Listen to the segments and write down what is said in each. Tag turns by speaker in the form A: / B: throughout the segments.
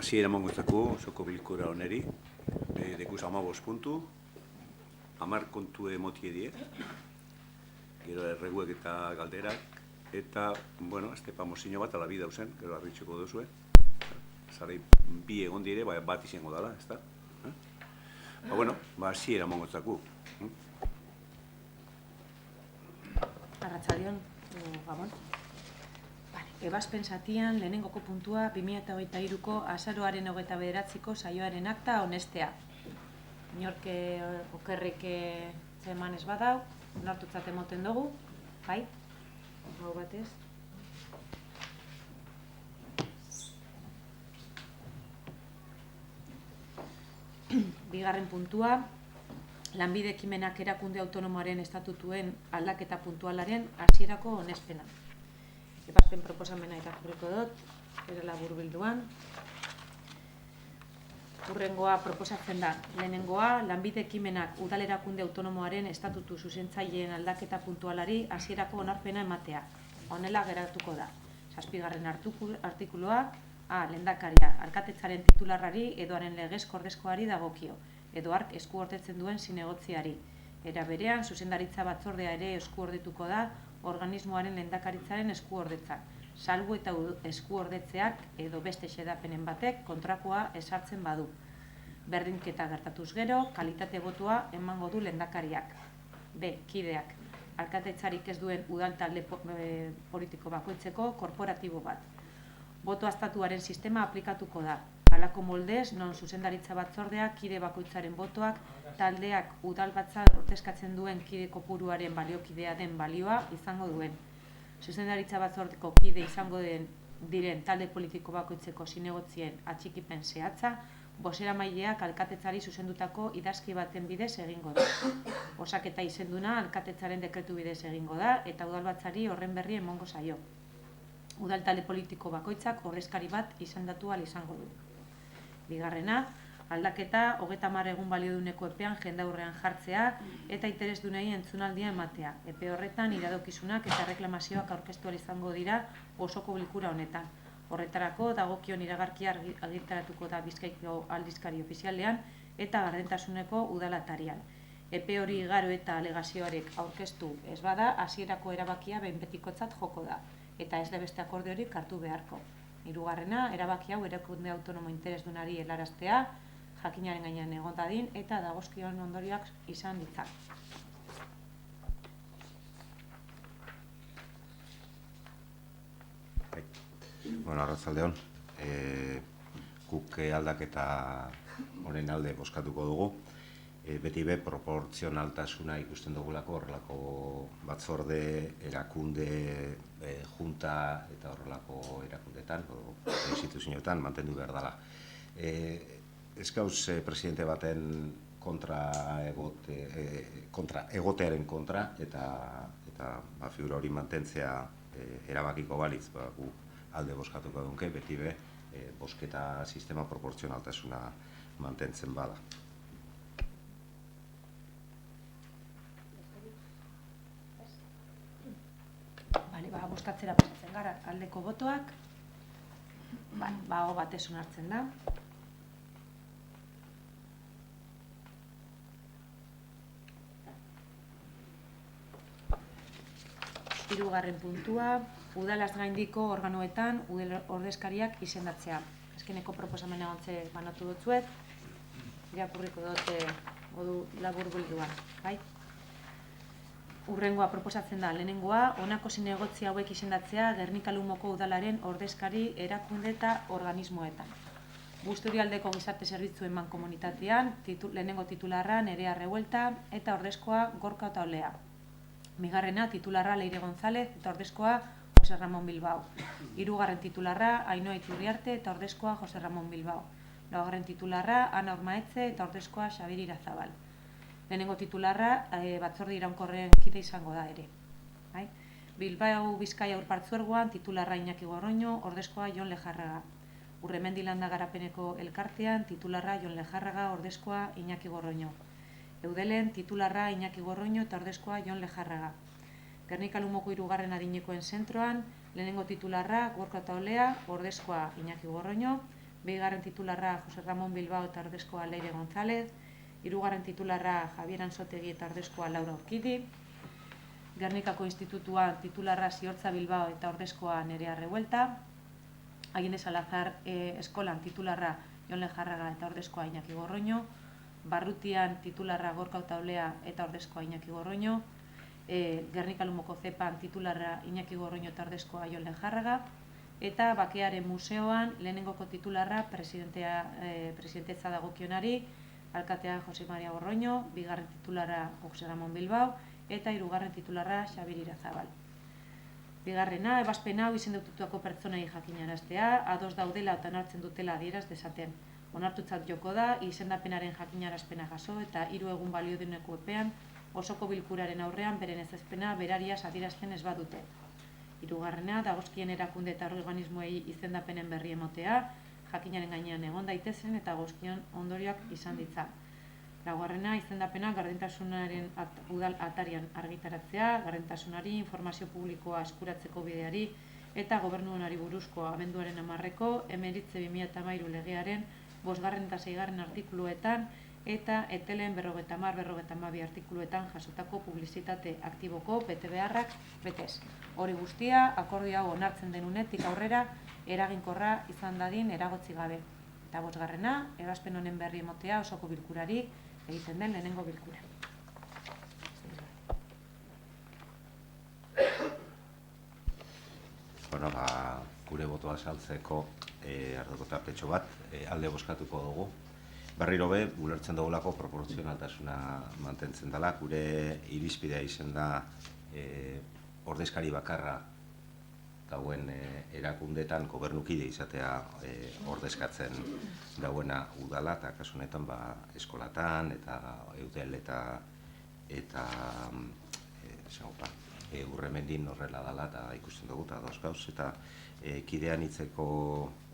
A: Hasiera emango osoko bilkura oneri, dekuz 15 puntu, 10 kontu emotie die, gero erreguek eta galderak, eta, bueno, Estepa mozino bat ala bi dauzen, gero arritxuko duzue. Zarei bi egon dire, bat izango dala, ez da? Bueno, hasiera emango
B: Arratsaldeon, Gabon. Ebazpen zatian, lehenengoko puntua, 2023ko azaroaren 29ko saioaren akta onestea. Inorke okerrik zeman ez badau, onartutzat emoten dugu, bai? Hau batez. Bigarren puntua, lanbide ekimenak erakunde autonomoaren estatutuen aldaketa puntualaren hasierako onespena. Ebazpen proposamena irakurriko dut, ere labur bilduan. Hurrengoa proposatzen da, lehenengoa, lanbide ekimenak udal erakunde autonomoaren estatutu zuzentzaileen aldaketa puntualari hasierako onarpena ematea. Honela geratuko da. 7. artikulua, lehendakaria, alkatetzaren titularrari edo haren legezko ordezkoari dagokio, edo hark eskuordetzen duen zinegotziari. Era berean, zuzendaritza batzordea ere eskuordetuko da organismoaren lehendakaritzaren eskuordetzan, salbu eta eskuordetzeak edo beste xedapenen batek kontrakoa esartzen badu. Berdinketa gertatuz gero, kalitate botoa emango du lehendakariak. B. Kideak. Alkatetzarik ez duen udal talde politiko bakoitzeko korporatibo bat. Boto aztatuaren sistema aplikatuko da. Halako moldez, non zuzendaritza batzordea kide bakoitzaren botoak taldeak udalbatza ordezkatzen duen kide kopuruaren baliokidea den balioa izango duen. Zuzendaritza batzordeko kide izango diren talde politiko bakoitzeko zinegotzien atxikipen zehatza, bozeramaileak alkatetzari zuzendutako idazki baten bidez egingo da. Osaketa izenduna alkatetzaren dekretu bidez egingo da eta udalbatzari horren berri emango zaio. Udal talde politiko bakoitzak ordezkari bat izendatu ahal izango du. Bigarrena, aldaketa 30 egun balioduneko epean jendaurrean jartzea eta interesdunei entzunaldia ematea. Epe horretan iradokizunak eta reklamazioak aurkeztu ahal izango dira osoko bilkura honetan. Horretarako dagokion iragarkia argitaratuko da Bizkaiko aldizkari ofizialean eta gardentasuneko udalatarian. Epe hori igaro eta alegazioarek aurkeztu ez bada, hasierako erabakia behin betikotzat joko da, eta ez da beste akordiorik hartu beharko. Hirugarrena, erabaki hau erakunde autonomo interesdunari helaraztea, jakinaren gainean egon dadin eta dagozkion ondorioak izan ditzak.
C: Arratsaldeon, guk aldaketa honen alde bozkatuko dugu. Beti be proportzionaltasuna ikusten dugulako horrelako batzorde, erakunde, junta eta horrelako erakundetan, instituzioetan mantendu behar dela. Ez gauz presidente baten kontra egotearen kontra eta figura hori mantentzea erabakiko balitz, gu alde bozkatuko dunke, beti be bozketa sistema proportzionaltasuna mantentzen bada.
B: Bozkatzera pasatzen gara, aldeko botoak, aho batez onartzen da. Hirugarren puntua, udalaz gaindiko organoetan ordezkariak izendatzea. Azkeneko proposamen egontze banatu dutzuet, irakurriko dut labur bilduan, bai? Hurrengoa proposatzen da, lehenengoa, honako zinegotzi hauek izendatzea Gernika-Lumoko udalaren ordezkari erakunde eta organismoetan. Busturialdeko gizarte zerbitzuen mankomunitatean, lehenengo titularra Nerea Revuelta eta ordezkoa Gorka eta Olea. Bigarrena titularra Leire González eta ordezkoa Jose Ramon Bilbao. Hirugarren titularra Ainhoa Iturriarte eta ordezkoa Jose Ramon Bilbao. Laugarren titularra Ana Ormaetxe eta ordezkoa Xabier Irazabal. Lehenengo titularra batzorde iraunkorren kide izango da ere. Bilbao Bizkaia Urpartzuergoan titularra Iñaki Gorroño, ordezkoa Jon Lejarraga. Urremendi Landa Garapeneko elkartean titularra Jon Lejarraga, ordezkoa Iñaki Gorroño. Eudelen titularra Iñaki Gorroño eta ordezkoa Jon Lejarraga. Gernika-Lumoko 3. adinekoen zentroan lehenengo titularra Gorka eta Olea, ordezkoa Iñaki Gorroño. bigarren titularra Jose Ramon Bilbao eta ordezkoa Leire González, hirugarren titularra Javier Ansotegi eta ordezkoa Laura Urkidi, Gernikako Institutua titularra Ziortza Bilbao eta ordezkoa Nerea Revuelta, Agine Salazar eskolan titularra Jon Lejarraga eta ordezkoa Iñaki Gorroño, Barrutian titularra Gorka Utaulea eta ordezkoa Iñaki Gorroño, Gernika Lumoko Zepan titularra Iñaki Gorroño eta ordezkoa Jon Lejarraga, eta Bakearen Museoan lehenengoko titularra presidentetza dagokionari, alkatea Jose Maria Gorroño, bigarren titularra Jose Ramon Bilbao, eta hirugarren titularra Xabier Irazabal. Bigarrena, ebazpen hau izendatutuako pertsonei jakinaraztea, ados daudela eta onartzen dutela adieraz dezaten. Onartutzat joko da, izendapenaren jakinarazpena jaso eta 3 egun balioduneko epean osoko bilkuraren aurrean beren ezezpena berariaz adierazten ez badute. Hirugarrena, dagozkien erakunde eta organismoei izendapenen berri emotea, jakinaren gainean egon daitezen eta dagozkion ondorioak izan ditzan. Laugarrena, izendapena gardentasunaren udal atarian argitaratzea, gardentasunari, informazio publikoa eskuratzeko bideari eta gobernuari buruzko abenduaren 10-ko 19/2013 legearen 5. eta 6. artikuluetan eta etelen 50-52 artikuluetan jasotako publizitate aktiboko betebeharrak betez. Hori guztia, akordio hau onartzen den unetik aurrera eraginkorra izan dadin eragotzi gabe. Eta 5. ebazpen honen berri emotea osoko bilkurari egiten den lehenengo bilkura.
C: Bueno, gure botoa saltzeko ardoko tartetxo bat alde bozkatuko dugu. Berriro be, ulertzen dugulako proportzionaltasuna mantentzen dela. Gure irizpidea izen da ordezkari bakarra dauen erakundetan gobernukide izatea ordezkatzen dauena udala, eta kasu honetan eskolatan eta eudel eta Urremendin horrela dela eta ikusten dugu eta ados gauz, eta kidean hitzeko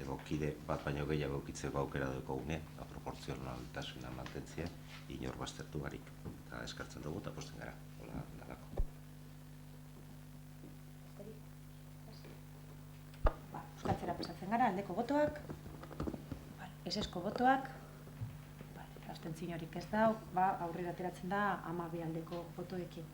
C: edo kide bat baino gehiago eukitzeko aukera duko une, proportzionaltasuna mantentzia, inor baztertu barik, eta eskartzen dugu eta posten gara. Hola, dalako.
B: Euskatzera pasatzen gara, aldeko botoak, ezezko botoak, abstentziorik ez da, aurrera ateratzen da 12 aldeko botoekin.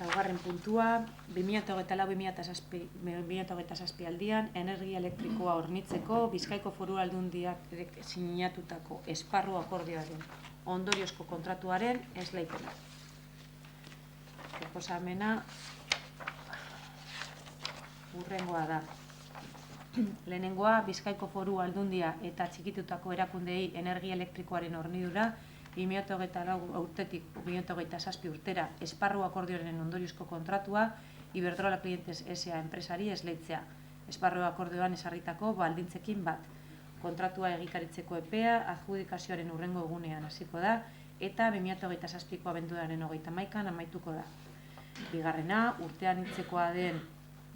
B: Laugarren puntua, 2024-2027 aldian, energia elektrikoa hornitzeko Bizkaiko Foru Aldundiak sinatutako esparru akordioaren ondoriozko kontratuaren esleipena. Proposamena hurrengoa da. Lehenengoa, Bizkaiko Foru Aldundia eta txikitutako erakundeei energia elektrikoaren hornidura 2024 urtetik 2027 urtera esparru akordioaren ondoriozko kontratua Iberdrola Clientes S.A. enpresari esleitzea. Esparru akordioan esarritako baldintzekin bat. Kontratua egikaritzeko epea adjudikazioaren hurrengo egunean hasiko da eta 2027ko abenduaren 31an amaituko da. Bigarrena, urtean hitzekoa den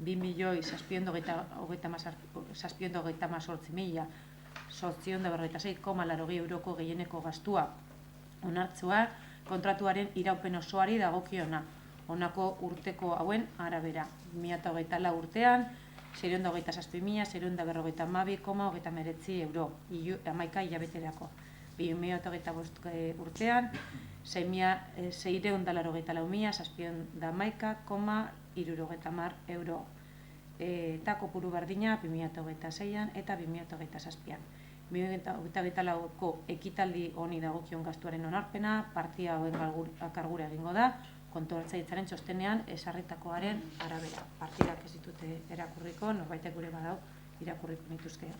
B: 2.718.756,80 euroko gehieneko gastua onartzua kontratuaren iraupen osoari dagokiona, honako urteko hauen arabera. 2024 urtean, 627.652,39 euro, 11 hilabeterako. 2025 urtean, 684.711,70 euro. Eta kopuru berdina 2026an eta 2027an. 2024ko ekitaldi honi dagokion gastuaren onarpena, partia hauen kargura egingo da, kontrolatzailetzaren txostenean esarritakoaren arabera. Partidak ez ditute erakurriko, norbaitek gure badau irakurriko nituzke.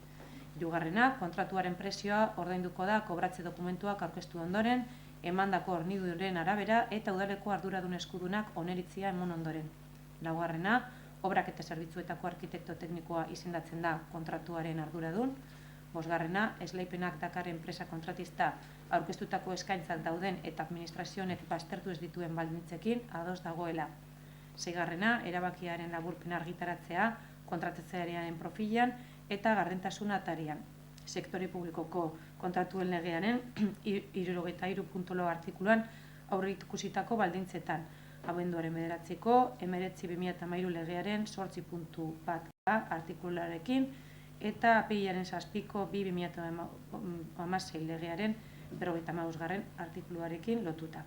B: Hirugarrena, kontratuaren prezioa ordainduko da kobratze dokumentuak aurkeztu ondoren, emandako horniduren arabera eta udaleko arduradun eskudunak oneritzia emon ondoren. Laugarrena, obrak eta zerbitzuetako arkitekto teknikoa izendatzen da kontratuaren arduradun. Bosgarrena, esleipenak dakar enpresa kontratista aurkeztutako eskaintzak dauden eta administrazionek baztertu ez dituen baldintzekin ados dagoela. Seigarrena, erabakiaren laburpen argitaratzea kontratatzearen profilan eta gardentasuna atarian. sektore publikoko kontratuen legearen 73.4 artikuluan aurreikusitako baldintzetan, abenduaren 9ko 19/2013 legearen 8.1a artikularekin eta apirilaren 7ko 2/2016 legearen 55. artikuluarekin lotuta.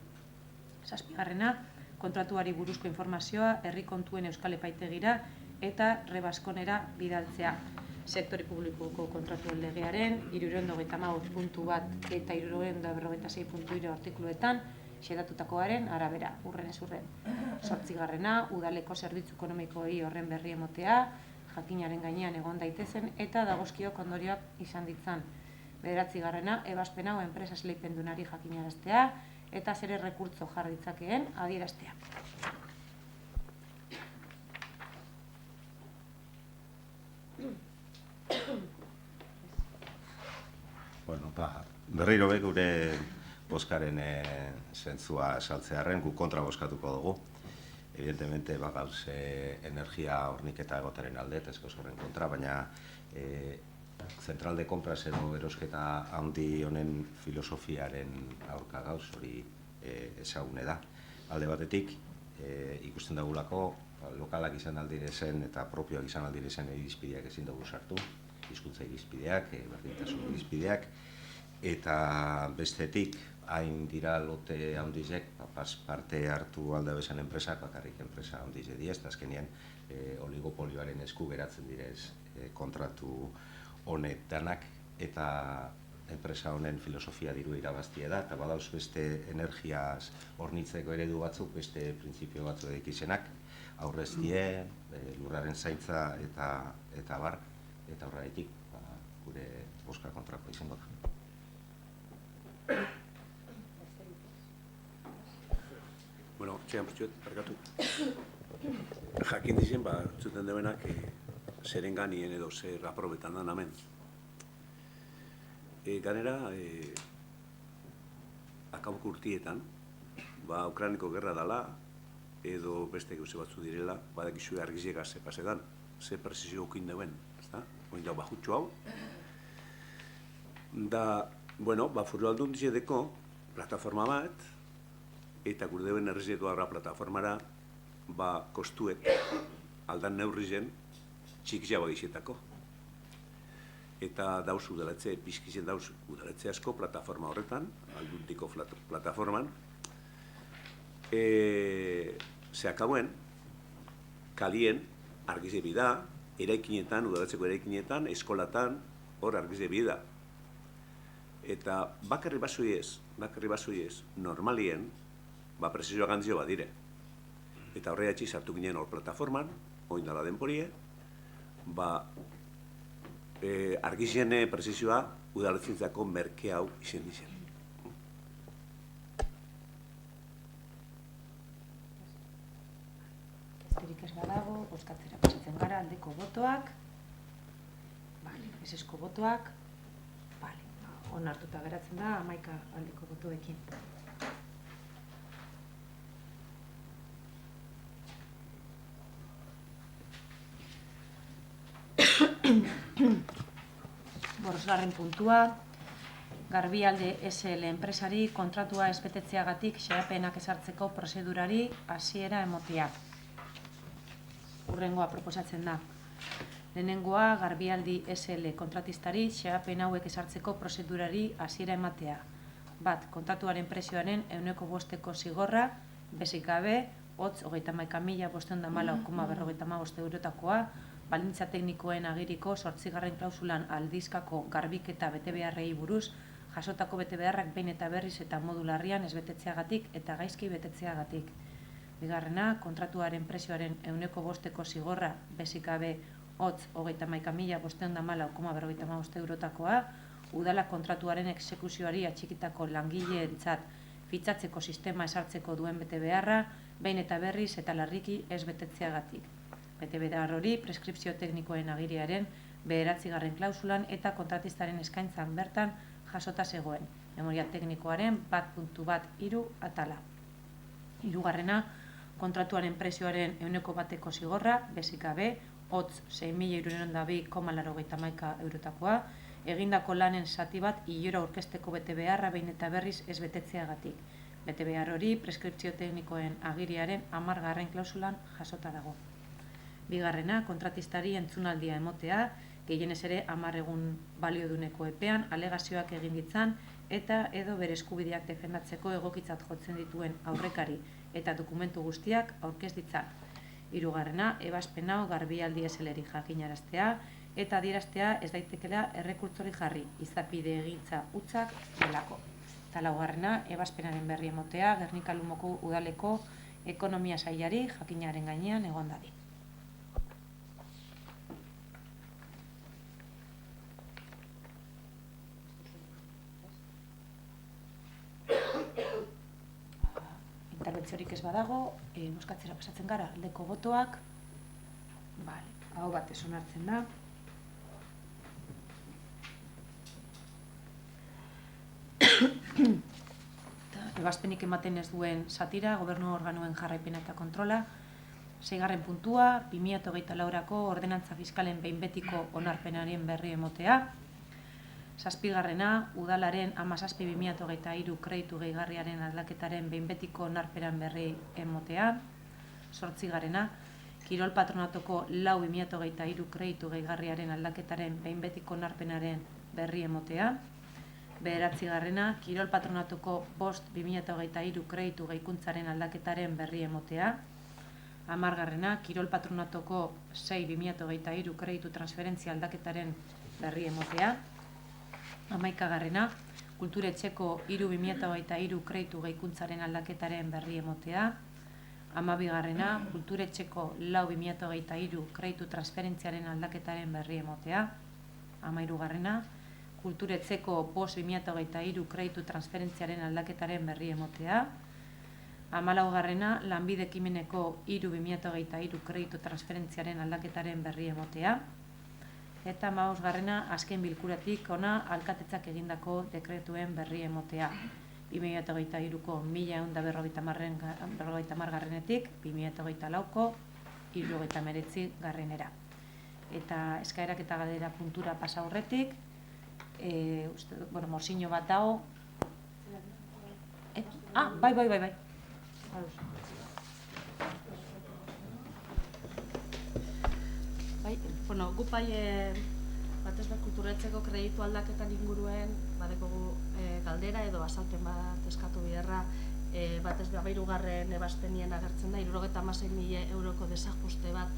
B: 7. Kontratuari buruzko informazioa herri kontuen Euskal Epaitegira eta Rebaskonera bidaltzea. Sektore publikoko kontratuen legearen 395.1 eta 346.3 artikuluetan xedatutakoaren arabera, urrenez urren. 8. Udaleko zerbitzu ekonomikoei horren berri emotea, jakinaren gainean egon daitezen eta dagozkiok ondorioak izan ditzan. 9. Ebazpen hau enpresa esleipendunari jakinaraztea eta zer errekurtso jar ditzakeen adieraztea.
C: Bueno, berriro be gure bozkaren zentzua saltzearren, gu kontra bozkatuko dugu. Evidentemente, gauz energia horniketa egotaren alde, eta eskoz horren kontra, baina zentral de compras edo erosketa handi honen filosofiaren aurka gauz hori ezagune da. Alde batetik, ikusten dagulako, lokalak izan aldirezen eta propioak izan aldirezen irizpideak ezin dugu sartu, hizkuntza irizpideak, berdintasun irizpideak, eta bestetik, hain dira lote handizek, parte hartu alda bezan enpresak, bakarrik enpresa handize diez, eta azkenean oligopolioaren esku geratzen direz kontratu honetanak, eta enpresa honen filosofia diru irabaztia da, eta badauz beste energiaz hornitzeko eredu batzuk, beste printzipio batzu edekizenak, aurreztie, lurraren zaintza eta bar, eta horretik gure boska kontrako izango da.
A: Bueno, txean putxuet, barkatu. Jakin dizen, zuten debenak, zeren ganien edo zer aprobetan da namen. Ganera, akaboko urtietan, Ukrainiko gerra dala, edo beste gauze batzu direla, badakizu argizega ze pasedan, ze prezizio okin deuen, ezta? Oin da, bajutxo hau. Da, bueno, furu aldun dizedeko plataforma bat, eta gure deuen errezetu arra plataformara, kostuek aldan neurri zen txikizia bagizetako. Eta dauz udaletze, pizkizen dauz udaletze asko plataforma horretan, alduntiko plataforman. Ze akaboen, kalien argize bida, eraikinetan, udaletzeko eraikinetan, eskolatan, hor argize bida. Eta bakarri basoi ez, normalien, prezizioa gantzio badire. Eta horre atxiz hartu ginen hor plataforman, oindala denporie, argizien prezizioa udaletzintzako merke hau izen dizen.
B: Besterik ez badago, bozkatzera pasatzen gara, aldeko botoak, esesko botoak, onartuta geratzen da, 11 aldeko botoekin. Borosgarren puntua, Garbialde SL enpresari kontratua ez betetzeagatik xedapenak ezartzeko prozedurari hasiera emotea. Hurrengoa proposatzen da. Lehenengoa, Garbialdi SL kontratistari xedapen hauek ezartzeko prozedurari hasiera ematea. Bat, kontratuaren prezioaren 5% zigorra, bezik gabe, hotz 31.514,55 eurotakoa, baldintza teknikoen agiriko 8. klausulan aldizkako garbiketa betebeharrei buruz, jasotako betebeharrak behin eta berriz eta modu larrian ez betetzeagatik eta gaizki betetzeagatik. Bigarrena, kontratuaren prezioaren 5% zigorra, bezik gabe, hotz 31.514,55 eurotakoa, udala kontratuaren exekuzioari atxikitako langileentzat fitxatzeko sistema esartzeko duen betebeharra, behin eta berriz eta larriki ez betetzeagatik. Betebehar hori preskripzio teknikoen agiriaren 9. klausulan eta kontratistaren eskaintzan bertan jasota zegoen, memoria teknikoaren 1.13 atala. Hirugarrena, kontratuaren prezioaren 1% zigorra, bezik gabe, hotz 6.062,81 eurotakoa, egindako lanen zati bat ilora aurkezteko bete beharra behin eta berriz ez betetzeagatik. Bete behar hori preskripzio teknikoen agiriaren 10. klausulan jasota dago. Bigarrena, kontratistari entzunaldia emotea, gehienez ere 10 egun balioduneko epean alegazioak egin ditzan eta edo bere eskubideak defendatzeko egokitzat jotzen dituen aurrekari eta dokumentu guztiak aurkez ditzan. Hirugarrena, ebazpen hau garbialdi eseleri jakinaraztea eta adieraztea ez daitekela errekurtzori jarri, izapide egintza hutzak delako. Eta laugarrena, ebazpenaren berri emotea Gernika Lumoko udaleko ekonomia sailari jakinaren gainean egon dadin. Interbentziorik ez badago, bozkatzera pasatzen gara, aldeko botoak, aho batez onartzen da. Ebazpenik ematen ez duen zatira, gobernu organoen jarraipena eta kontrola. 6. puntua, 2024ko ordenantza fiskalen behin betiko onarpenaren berri emotea. 7. udalaren 17/2023 kreditu gehigarriaren aldaketaren behin betiko onarperan berri emotea. 8. Kirol patronatoko 4/2023 kreditu gehigarriaren aldaketaren behin betiko onarpenaren berri emotea. 9. Kirol patronatuko 5/2023 kreditu gehikuntzaren aldaketaren berri emotea. 10. Kirol patronatuko 6/2023 kreditu transferentzia aldaketaren berri emotea. 11. Kulturetxeko 3/2023 kreditu gehikuntzaren aldaketaren berri emotea. 12. Kulturetxeko 4/2023 kreditu transferentziaren aldaketaren berri emotea. 13. Kulturetzeko 5/2023 kreditu transferentziaren aldaketaren berri emotea. 14. Lanbide ekimeneko 3/2023 kreditu transferentziaren aldaketaren berri emotea. Eta 15. Azken bilkuratik ona alkatetzak egindako dekretuen berri emotea. 2023ko 1150-garrenetik 2024ko 79-garrenera. Eta eskaerak eta galdera puntura pasa aurretik, mozio bat dago. Bai.
D: Guk batez bat kulturetzeko kreditu aldaketan inguruen badekogu galdera edo azalpen bat eskatu biherra batez bat 3. ebazpenien agertzen da 76.000 euroko desajuste bat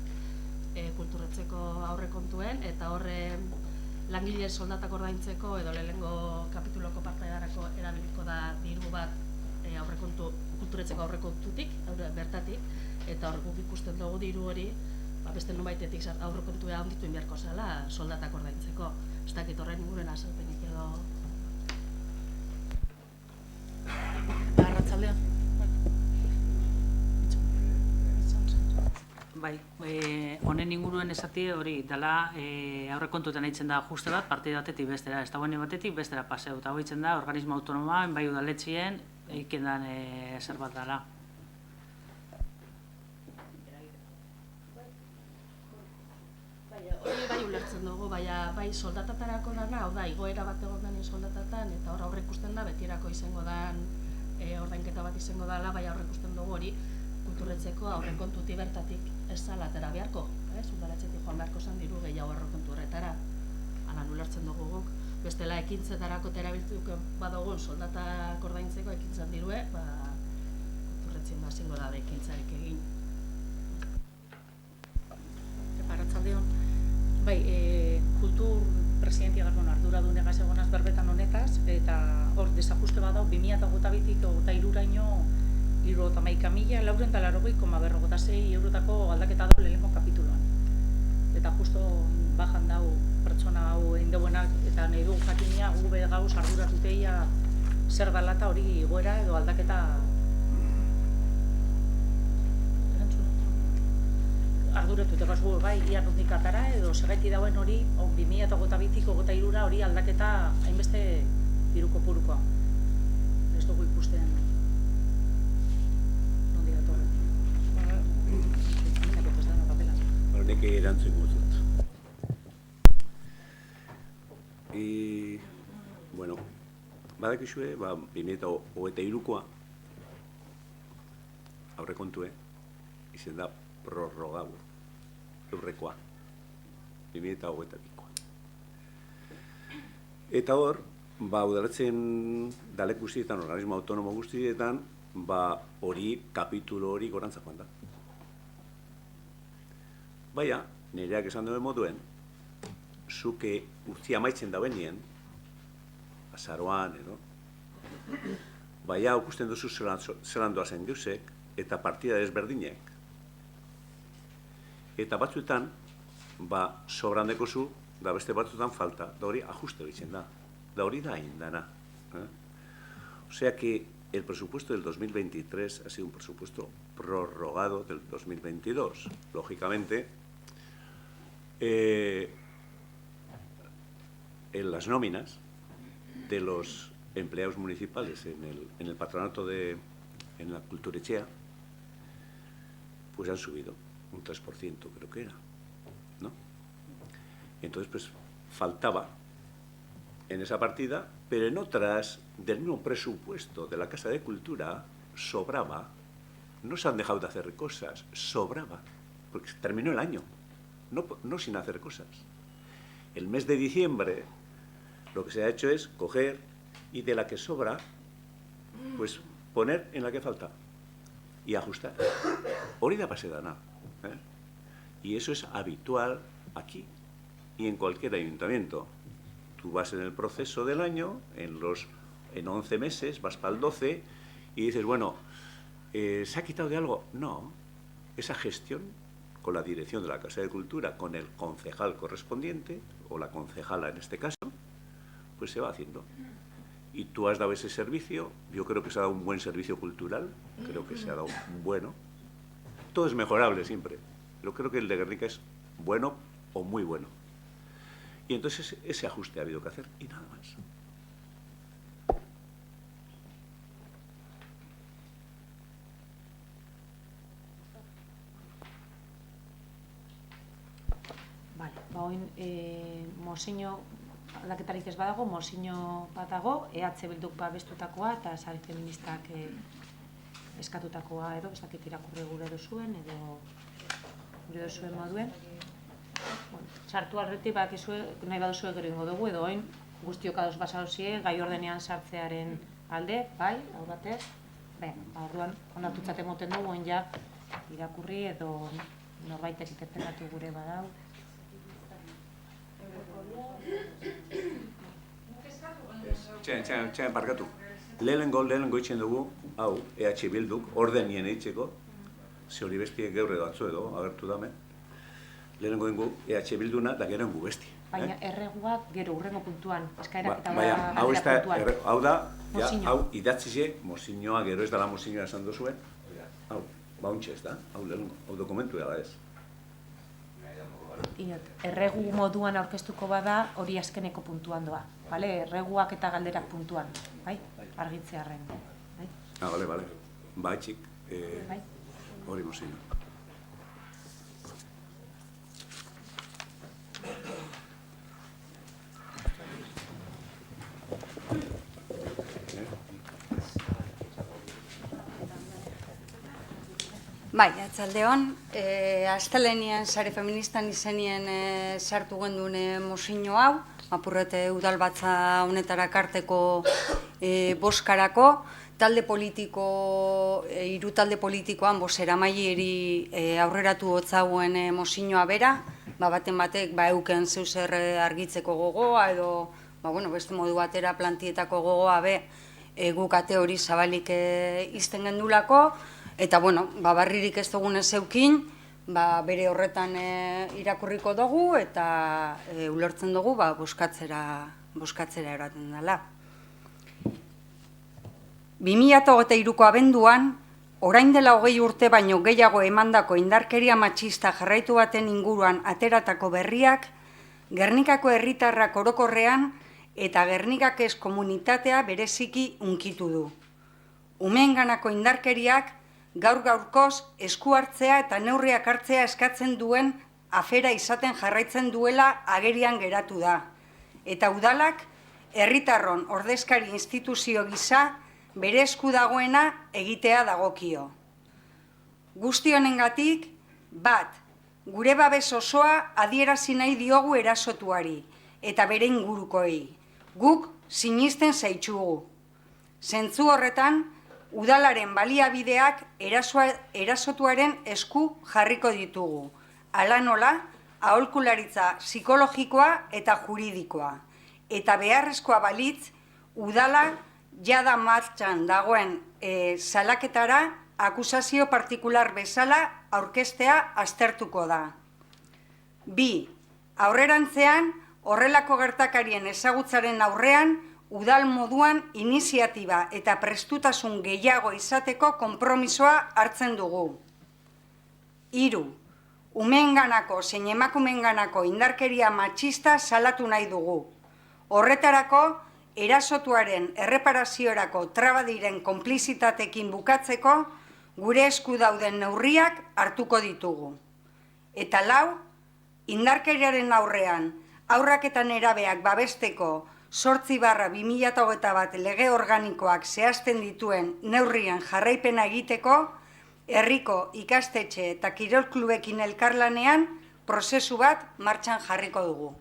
D: kulturetzeko aurrekontuen eta horre langile soldatak ordaintzeko edo lehenengo kapituloko partaidarako erabiliko da diru bat aurrekontu kulturetzeko aurrekontutik, bertatik, eta hor guk ikusten dugu diru hori beste nonbaitetik aurrekontua handitu inbiarko zela soldatak ordaintzeko. Ez dakit horren inguruan azalpenik edo... Arratsaldean.
E: Bai, honen inguruen esatie hori dela aurrekontuetan eitzen da ajuste bat partida batetik bestera, ez dagoen batetik bestera paseu, eta hoitzen da organismo autonomoa, bai udaletxien eiken dan zer bat dela.
D: Hori bai ulertzen dugu, bai soldatatarako dana, hau da, igoera bat egon denin soldatatan, eta hor aurrekusten da, betirako izango dan ordainketa bat izango dela, bai aurrekusten dugu hori kulturretzeko aurrekontutik bertatik ez zala atera beharko, udaletxetik joan beharko zen diru gehiago aurrekontu horretara, hala ulertzen dugu guk. Bestela ekintzetarako terabiltuko badogun soldatak ordaintzeko ekintzan dirue, kulturretzien bazingo da ekintzarik egin.
F: Arratsaldeon. Bai, kultur presidentia arduradunegaz egonaz berbetan honetaz, eta hor desajuste badau 2022tik 23raino 71.486 eurotako aldaketa da lehenengo kapituluan. Eta justo bajan dau pertsona hau indeuenak eta nahi dugu jakinia gube gauz arduratuteia zer dala eta hori igoera edo aldaketa arduratuta gazu bai ia nondik atara edo segaiti dauen hori 2022tik 23ra hori aldaketa hainbeste diru kopurukoa. Ez dugu ikusten nondik datorren.
A: Nik erantzun guztut. Bueno, badakizue, 2023koa aurrekontue izen da prorrogatu aurrekoa 2022koa. Eta hor, udaletxeen daleku guztietan, organismo autonomo guztietan, hori, kapitulo hori gorantza joan da. Baina, nireak esan duen moduen, zuke urtzia amaitzen dauen nien, azaroan, baina okusten duzu zelan doazen geuzek, eta partida desberdinek. Eta batzuetan, sobran dekozu, da beste batzuetan falta, da hori ajuste bitzen da. Da hori da indana. Osea que el presupuesto del 2023 ha sido un presupuesto prorrogado del 2022. Lógicamente, en las nóminas de los empleados municipales en el patronato en la Kulturechea, pues han subido un 3%, creo que era, ¿no? Entonces, pues, faltaba en esa partida, pero en otras del mismo presupuesto de la Casa de Cultura sobraba. No se han dejado de hacer cosas, sobraba, porque terminó el año, no sin hacer cosas. El mes de diciembre lo que se ha hecho es coger y de la que sobra, pues poner en la que falta y ajustar. Hori da pase dana. Y eso es habitual aquí y en cualquier ayuntamiento. Tú vas en el proceso del año, en 11 meses, vas para el 12 y dices, bueno, ¿se ha quitado de algo? No. Esa gestión con la dirección de la Casa de Cultura, con el concejal correspondiente, o la concejala en este caso, pues se va haciendo. Y tú has dado ese servicio, yo creo que se ha dado un buen servicio cultural, creo que se ha dado bueno. Todo es mejorable siempre, pero creo que el de Guernica es bueno o muy bueno. Y entonces ese ajuste ha habido que hacer y nada más.
B: Vale, oin mozio aldaketarik ez badago, mozio bat dago, EH Bilduk babestutakoa eta sare feministak eskatutakoa edo, ez dakit irakurri gure duzuen edo gure duzuen moduen. Sartu alretik nahi baduzue gero ingo dugu edo oin guztiok ados basadozie gai ordenean sartzearen alde, bai, hau batez. Orduan, onartutzat emoten dugu oin ja irakurri edo norbaitek interpretatu gure badau.
A: Txain parkatu. Lehenengo itxen dugu, hau, EH Bilduk, ordenien eitzeko, ze hori bestiek geurre batzu edo, agertu dame. Lehenengo dengu EH Bilduna da gero engu besti.
B: Baina erreguak gero urrengo puntuan, eskaerak eta
A: galdera puntuan. Hau da, hau idatzize, mozinoa gero ez dala mozinoa esan duzuen. Hau, bauntxe ez da, hau dokumentu da ez.
B: Erregu moduan aurkeztuko bada hori azkeneko puntuan doa. Erreguak eta galderak puntuan, argitzearren.
A: Bale. Baitxik, hori mozino.
G: Bai, atzaldeon, astelenian sare feministan izenien sartu genduen mozio hau, apurrete udalbatza honetara karteko boskarako, talde politiko, hiru talde politikoan bozeramaileri aurreratu hotzauen mozioa bera, baten batek euken zeuzer argitzeko gogoa edo beste modu batera plantietako gogoa guk ate hori zabalik izten gendulako, eta barririk ez dugun ez eukin, bere horretan irakurriko dugu eta ulertzen dugu boskatzera eraten dela. 2023ko abenduan, orain dela 20 urte baino gehiago emandako indarkeria matxista jarraitu baten inguruan ateratako berriak, Gernikako herritarrak orokorrean eta Gernikak ez komunitatea bereziki hunkitu du. Umeenganako indarkeriak gaur-gaurkoz esku hartzea eta neurriak hartzea eskatzen duen afera izaten jarraitzen duela agerian geratu da. eta udalak herritarron ordezkari instituzio gisa bere esku dagoena egitea dagokio. Guzti honengatik, bat, gure babes osoa adierazi nahi diogu erasotuari eta bere ingurukoei. Guk sinisten zaitsugu. Zentzu horretan, udalaren baliabideak erasotuaren esku jarriko ditugu. Hala nola, aholkularitza psikologikoa eta juridikoa. Eta beharrezkoa balitz, udala jada martxan dagoen salaketara akusazio partikular bezala aurkeztea aztertuko da. 2. Aurrerantzean, horrelako gertakarien ezagutzaren aurrean, udal moduan iniziatiba eta prestutasun gehiago izateko konpromisoa hartzen dugu. 3. Umeenganako zein emakumeenganako indarkeria matxista salatu nahi dugu. Horretarako, erasotuaren erreparaziorako traba diren konplizitatekin bukatzeko, gure esku dauden neurriak hartuko ditugu. Eta 4, indarkeriaren aurrean, haurrak eta nerabeak babesteko 8/2021 lege organikoak zehazten dituen neurrien jarraipena egiteko, herriko ikastetxe eta kirol klubekin elkarlanean prozesu bat martxan jarriko dugu.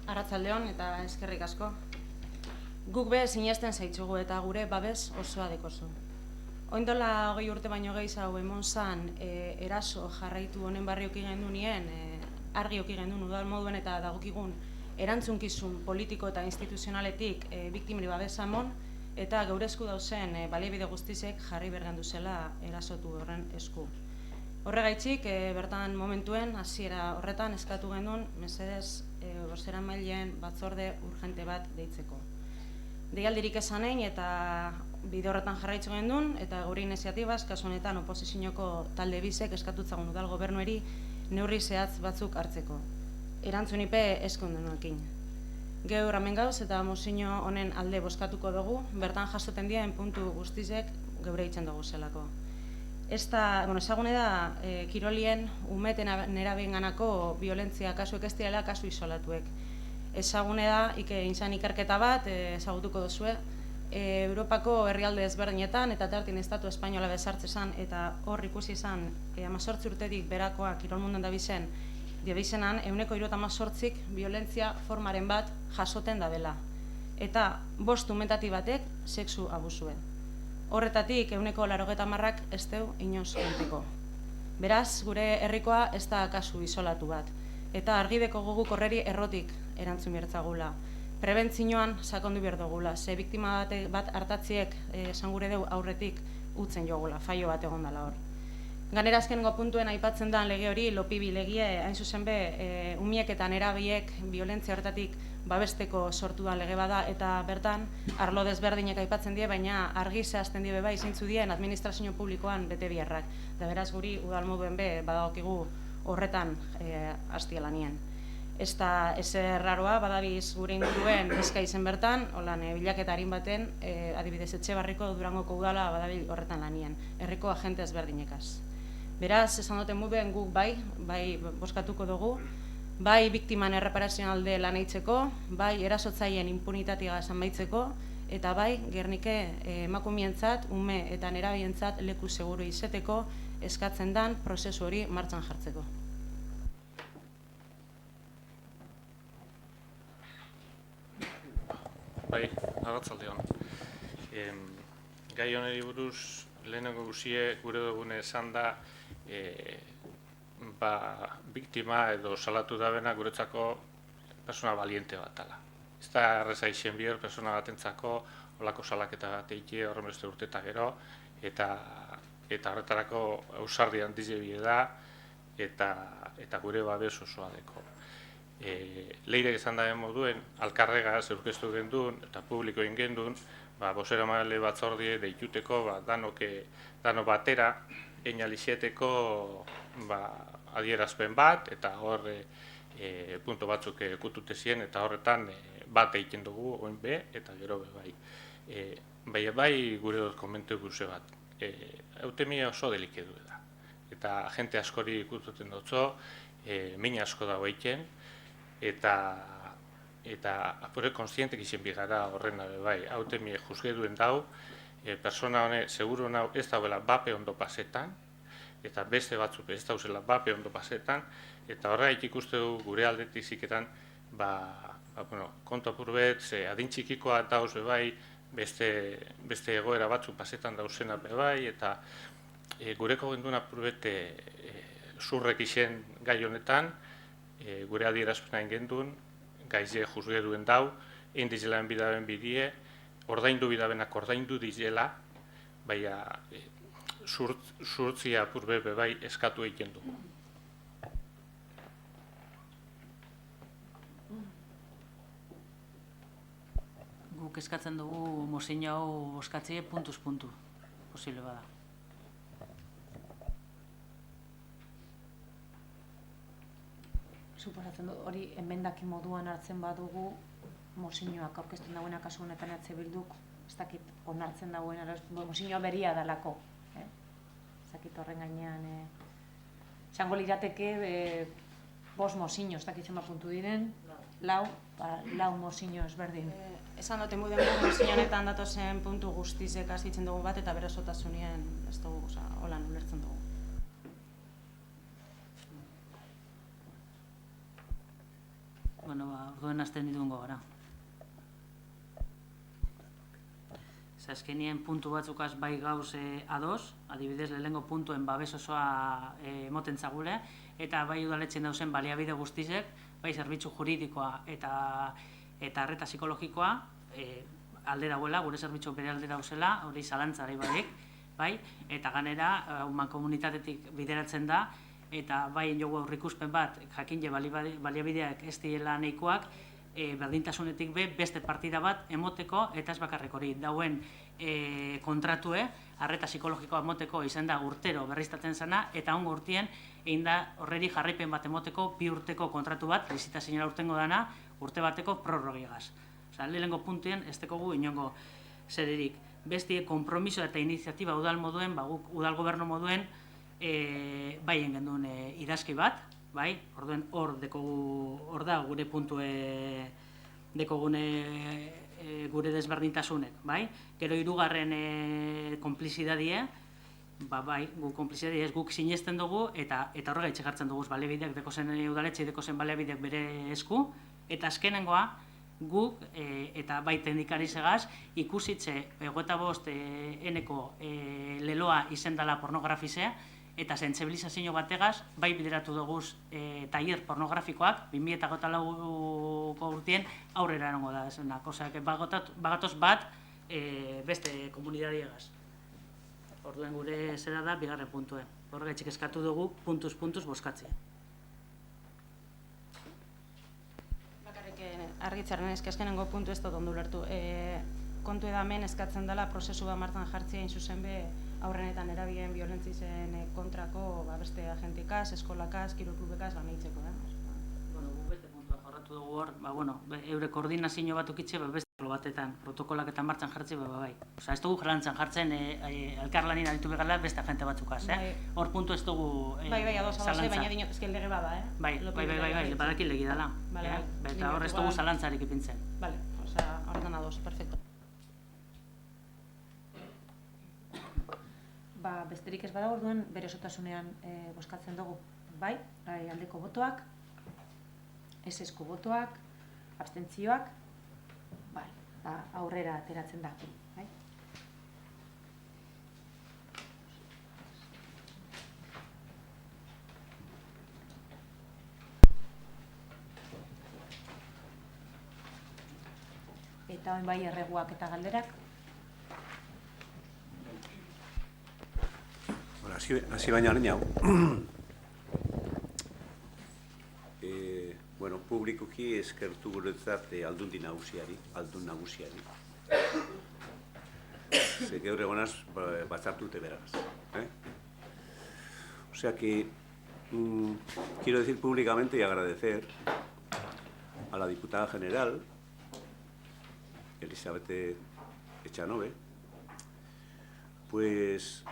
D: Arratsaldeon eta eskerrik asko. Guk be sinesten zaitzugu eta gure babes osoa dekozu. Oindola 20 urte baino gehiago emon zan eraso jarraitu honen barrioki gendunien, argioki gendun udal moduen eta dagokigun erantzunkizun politiko eta instituzionaletik biktimeri babes amon eta gaur esku dauzen baliabide guztizek jarri bergandu zela erasotu horren esku. Horregaitzik, bertan momentuen, hasiera horretan eskatu gendun, mesedez, bozeramaileen batzorde urgente bat deitzeko. Deialdirik esanein eta bide horretan jarraitzu gendun, eta gure iniziatibaz, kasu honetan oposizioko talde bizek eskatutzagun udal gobernueri neurri zehatz batzuk hartzeko. Erantzunipe eskondenuekin. Geur hemen gauz eta mozio honen alde bozkatuko dugu, bertan jasoten dien puntu guztizek geure itzen dugu zelako. Ezagune da, kirolien umeten nerabeenganako violentzia kasuek ez direla kasu isolatuek. Ezagune da, izan ikerketa bat, ezagutuko duzue, Europako herrialde ezberdinetan eta tartin estatu espainola bezartzezan eta hor ikusi izan 18 urtetik berakoa kirol munduan dabizenan 178 violentzia formaren bat jasoten dabela. Eta 5 umetati batek sexu abusue. Horretatik 80%ak ez deu inoz konteko. Beraz, gure herrikoa ez da kasu isolatu bat. Eta argideko goguk horreri errotik erantzun bertzagula. Prebentzioan sakondu behar dugula. Ze biktima bat hartatziek esan gure deu aurretik utzen jogula, faio bat egon dela hor. Ganera azkenengo puntuen aipatzen da lege hori, lopibi legie, hain zuzen be, umiek eta nerabiek violentzia horretatik babesteko sortu da lege bada, eta bertan arlo desberdinek aipatzen die, baina argi zehazten die bai zeintzu dien administrazio publikoan bete biharrak. Da beraz guri udal moduen be badagokigu horretan hastialanien. Ez da ezer raroa, badabiz gure inguruen eska izen bertan, holan bilaketa harin baten, adibidez Etxebarriko Durangoko udala badabil horretan lanien, herriko agente ezberdinekaz. Beraz, esan duten mubeen guk bai boskatuko dugu, bai biktiman erreparazioan alde lan eitzeko, bai erasotzaien impunitatea zanbaitzeko, eta bai Gernike emakumientzat, ume eta nerabientzat leku seguru izeteko eskatzen dan prozesu hori martxan jartzeko.
H: Bai, arratsaldeon. Gai honeri buruz lehenengo guzie gure dugune esan da biktima edo salatu dabena guretzako persona valiente bat dela. Ez da erreza isen bier persona batentzako holako salaketa bat eite horren beste urte eta gero, eta horretarako ausardi handize bie da, eta gure babes osoa deko. Leirek esan daben moduen, alkarregaz aurkeztu gendun eta publiko egin gendun, bozeramaile batzordie deituteko dano batera einalizeteko adierazpen bat, eta hor punto batzuk kutute ziren, eta horretan bat egiten dugu, oin be, eta gero be bai. Bai gure dut komentu guze bat. Eutemia oso delikedu da. Eta jente askori kututen dutzo, min asko dago egiten, eta apure konstientek izen bigara horrena be bai. Eutemia juzgeduen dau, persona hone, seguru nau ez dauela bape ondo pasetan, eta beste batzuk ez dauzela bape ondo pasetan, eta horregaik ikuste du gure aldetik ziketan, kontu apur bet, adin txikikoa dauz be bai, beste egoera batzuk pasetan dauzena be bai, eta gureko gendun apur bet zurrek izen gai honetan, gure adierazpena gendun, gaize juzgeduen dau, egin dizelaen bidaben bidie, ordaindu bidabenak ordaindu dizela, baina surtzia apur be bai eskatu egiten dugu.
E: Guk eskatzen dugu mozio hau bozkatzie puntuz puntu, posible bada.
B: Suposatzen du, hori emendaki moduan hartzen badugu, mozioak aurkezten dagoena kasu honetan Bilduk, ez dakit onartzen dagoen, mozioa beria dalako. Ez dakit horren gainean, esango lirateke, 5 mozio, ez dakit zenbat puntu diren, lau mozio ezberdin.
D: Esan dute muden mozio honetan datozen puntu guztizek azitzen dugu bat, eta bere osotasunien ez dugu, holan ulertzen dugu.
E: Orduen azten dituen gogara. Azkenien puntu batzukaz bai gauz ados, adibidez lehengo puntuen babes osoa emoten zagule, eta bai udaletxen dauzen baliabide guztizek, bai zerbitzu juridikoa eta arreta psikologikoa alde dagoela, gure zerbitzu bere alde dauzela, hori zalantzari badik, bai, eta ganera, komunitatetik bideratzen da, eta bai jogu aurrikuspen bat, jakin baliabideak ez diela nahikoak, berdintasunetik beste partida bat emoteko, eta ez bakarrik hori dauen kontratue, arreta psikologikoa emoteko izan da urtero berriztatzen zena, eta ongo urtien egin da horreri jarraipen bat emoteko 2 urteko kontratu bat, lizitazioa urtengo dana, urte bateko prorrogiagaz. Lehenengo puntuen ez dekogu inongo zererik. Bestie konpromiso eta iniziatiba udal moduen, udal gobernu moduen, bai engendun idazki bat, bai, orduen hor da gure puntue dekogune gure desberdintasunek, bai? Gero 3. konplizidadie, bai, guk sinesten dugu eta horregaitxe jartzen dugu baliabideak dekozen udaletxe, dekozen baliabideak bere esku, eta azkenengoa guk eta bai teknikari segaz ikusitze 25 eneko leloa izendala pornografizea, eta sentsibilizazio bategaz, bai bideratu dugu tailer pornografikoak, 2024ko urtien aurrera erango da esena, bagatoz bat beste komunidadiegaz. Orduen gure zera da, 2. puntue. Horregaitxik eskatu dugu, puntuz bozkatzea.
D: Bakarrik argitzaren azkenengo puntu ez dut ondo ulertu. Kontu edamen eskatzen dela prozesu bat martan jartzea inzuzen be aurrenetan erabien violentzien kontrako beste agentikaz, eskolakaz, kiroklubekaz laneitzeko.
E: Guk beste puntua jorratu dugu hor, eure koordinazio bat ukitxe beste batetan, protokolak eta martxan jartze bai. Ez dugu jalantzan jartzen elkarlanin aritu begala beste agente batzukaz. Hor puntu ez dugu
D: zalantza. Baina dinot ezken lege bada,
E: Bai, badaki legi dela. Eta hor ez dugu zalantzarik ipintzen.
D: Bale, horretan ados, perfecto.
B: Besterik ez bada orduan bere osotasunean bozkatzen dugu. Bai, aldeko botoak, ezezko botoak, abstentzioak, bai, aurrera ateratzen da. Eta bai erreguak eta galderak.
A: Hasi baina hori hau. Publikoki eskertu guretzat aldun nagusiari. Ze gaur egonaz batzartu dute beraz. Osea que quiero decir públicamente y agradecer a la diputada general, Elizabeth Echanove, pues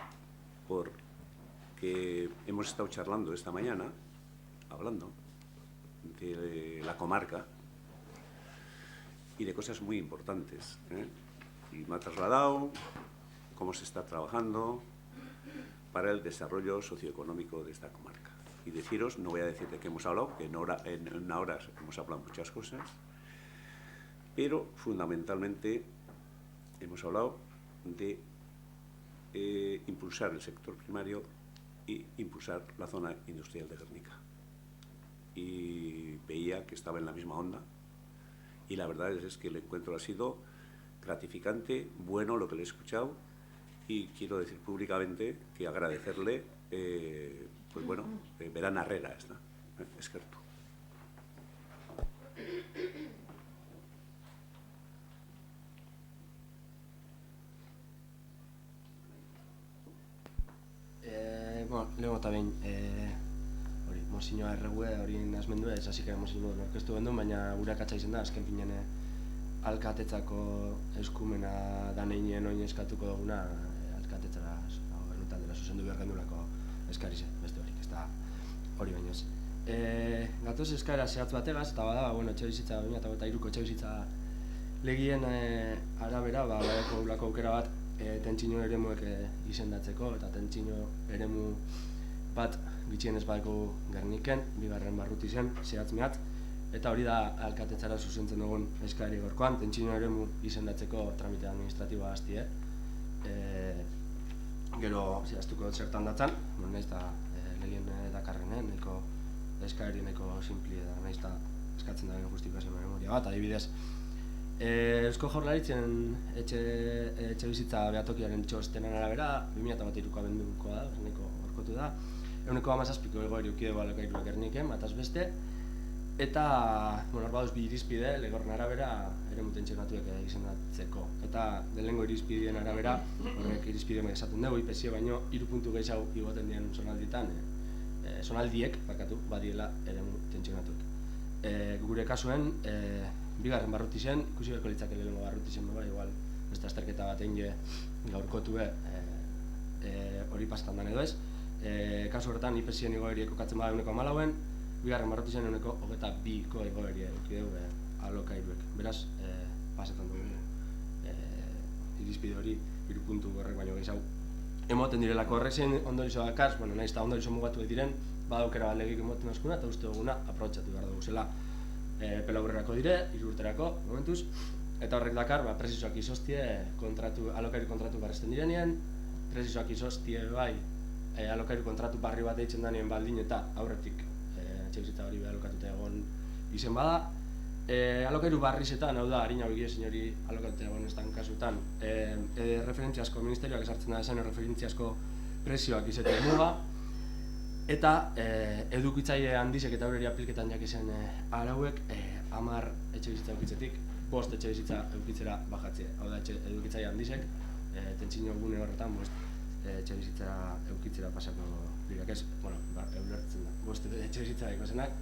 A: porque hemos estado charlando esta mañana, hablando de la comarca y de cosas muy importantes, y me ha trasladado cómo se está trabajando para el desarrollo socioeconómico de esta comarca. Y deciros, no voy a decir de qué hemos hablado, que en una hora hemos hablado muchas cosas, pero fundamentalmente hemos hablado de impulsar el sector primario y impulsar la zona industrial de Gernika. Y veía que estaba en la misma onda, y la verdad es que el encuentro ha sido gratificante, bueno lo que le he escuchado, y quiero decir públicamente que agradecerle, pues bueno, Beran Arrera, eskertu.
I: Lehenko eta behin, mozioa erregue hori nazmendu ez, hasik ere mozio orkestu gendun, baina gure akatsa izan da, azken finean alkatetzako eskumena daneinien oin eskatuko duguna, alkatetzara gobernutaldera zuzendu behar gendulako eskarize, beste horik, ez da hori baino ez. Gatoz eskaera zehatz bategaz, eta bada, etxebizitza, 2023ko etxebizitza legien arabera, badako ulako aukera bat, tentsino eremuek izendatzeko, eta tentsino eremu bat gitxienez badeko Gerniken, 2. barrutizen, zehatz mehatz, eta hori da alkatetzara zuzentzen dugun eskari gorkoan, tentsino eremu izendatzeko tramite administratiboa hasti, gero zehaztuko zertan datzan, nahiz eta legien dakarren, nahiko eskari nahiko simpli da, nahiz eta eskatzen da justifikazio memoria bat, adibidez, Eusko Jaurlaritzen etxebizitza behatokiaren txostenan arabera, 2023ko abenduko da, nahiko gorkotu da, 17ko egoeri ukidego alokairuak Gerniken, bataz beste, eta, hor baduz bi irizpide, legorren arabera, eremu tentsionatuek izendatzeko. Eta, lehenengo irizpideen arabera, horrek irizpideen esaten dugu, IPSio baino, 3 puntu gehiago igoten dien zonalditan, zonaldiek, badiela eremu tentsionatuek. Gure kasuen, 2. barrutizen, ikusi beharko litzake lehenengo barrutizen, igual, beste azterketa bat egin gaurkotue hori pastan dan edo ez. Kasu horretan, IPSien igoeriek okatzen bada 14, 2. barrutizen 22ko igoeria edukideu alokairuek. Beraz, pasetan dugu irizpide hori 3 puntu horrek baino gehiago. Emoten direlako horrezen ondorizo dakaz, nahiz eta ondorizo mugatu diren, badaukera bat legik emoten askuna, eta uste duguna aprobetxatu behar dugu zela. Pelaurrerako dire, 3 urterako, momentuz, eta horrek dakar, presizoak izostie alokairu kontratu barrezten direnien, presizoak izostie bai alokairu kontratu barri bat eitzen danien baldin eta aurretik etxebizitza hori alokatuta egon izen bada. Alokairu barrizetan, hau da, harina bigezin hori alokatuta egon estan kasutan, referentziazko ministerioak esartzen da esan referentziazko presioak izetea muga, eta edukitzaile handizek eta horreri apilketan jakizen arauek 10 etxebizitza eukitzetik 5 etxebizitza eukitzera bajatzea. Hau da, edukitzaile handizek, tentsino gune horretan 5 etxebizitza eukitzera pasako dirak ez, eulertzen da. 5 etxebizitza ikosenak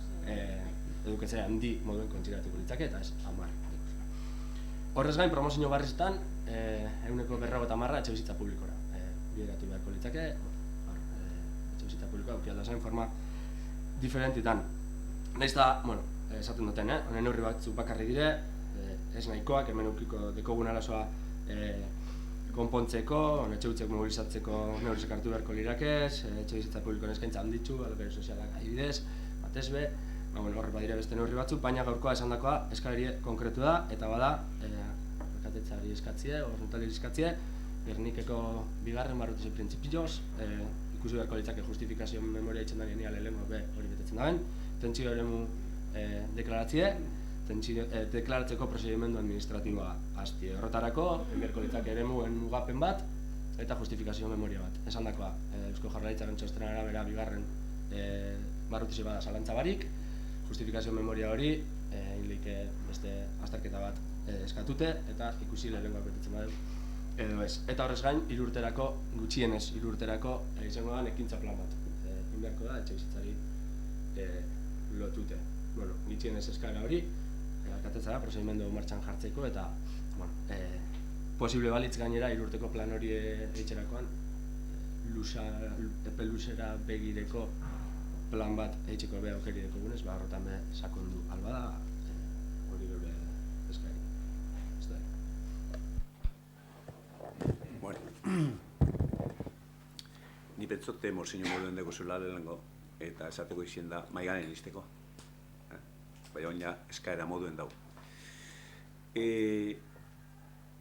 I: edukitzaile handi moduen kontziratuko litzake eta ez 10. Horrez gain, promozio barrizetan, 150 etxebizitza publikora bideratu beharko litzake, etxebizitza publikoa auki aldazain forma diferentitan. Nahiz da, esaten duten, honen neurri batzuk bakarri dire, ez nahikoak, hemen eukiko dekogun arazoa konpontzeko, etxebitzek mobilizatzeko neurrizek hartu beharko lirakez, etxebizitza publikoen eskaintza handitzu, alokairu sozialak adibidez, batez be, horre badire beste neurri batzuk, baina gaurkoa esandakoa eskari konkretu da, eta bada, alkatetzari eskatzie, gobernutari eskatzie, Gernikeko 2. barrutize printzipioz, ikusi beharko litzake justifikazio memoria itzen da nien lehenko hori betetzen daben, tentsio eremu deklaratzie, deklaratzeko prozedimendu administratiboa hasti. Horretarako, beharko litzake eremuen mugapen bat eta justifikazio memoria bat. Esan dakoa, Eusko Jaurlaritzaren txostenen arabera 2. barrutize bada zalantza barik, justifikazio memoria hori, inleike beste azterketa bat eskatute eta ikusi lehenkoak betetzen badu edo ez. Eta horrez gain, 3 urterako, gutxienez 3 urterako izango da ekintza plan bat. beharko da etxebizitzari lotute. Bueno, gitxienez eskaera hori, alkatetza da, prozedimendu martxan jartzeko eta posible balitz gainera 3 urteko plan hori eitxerakoan epe luzera begireko plan bat eitzeko beha aukeri dekogunez, horretan be sakondu alba da hori gure eskaeri.
A: Bueno, ni pentsote mozino moduen dugu zula lehenengo, eta esateko izien da maiganen izteko. Baina oina eskaera moduen dau.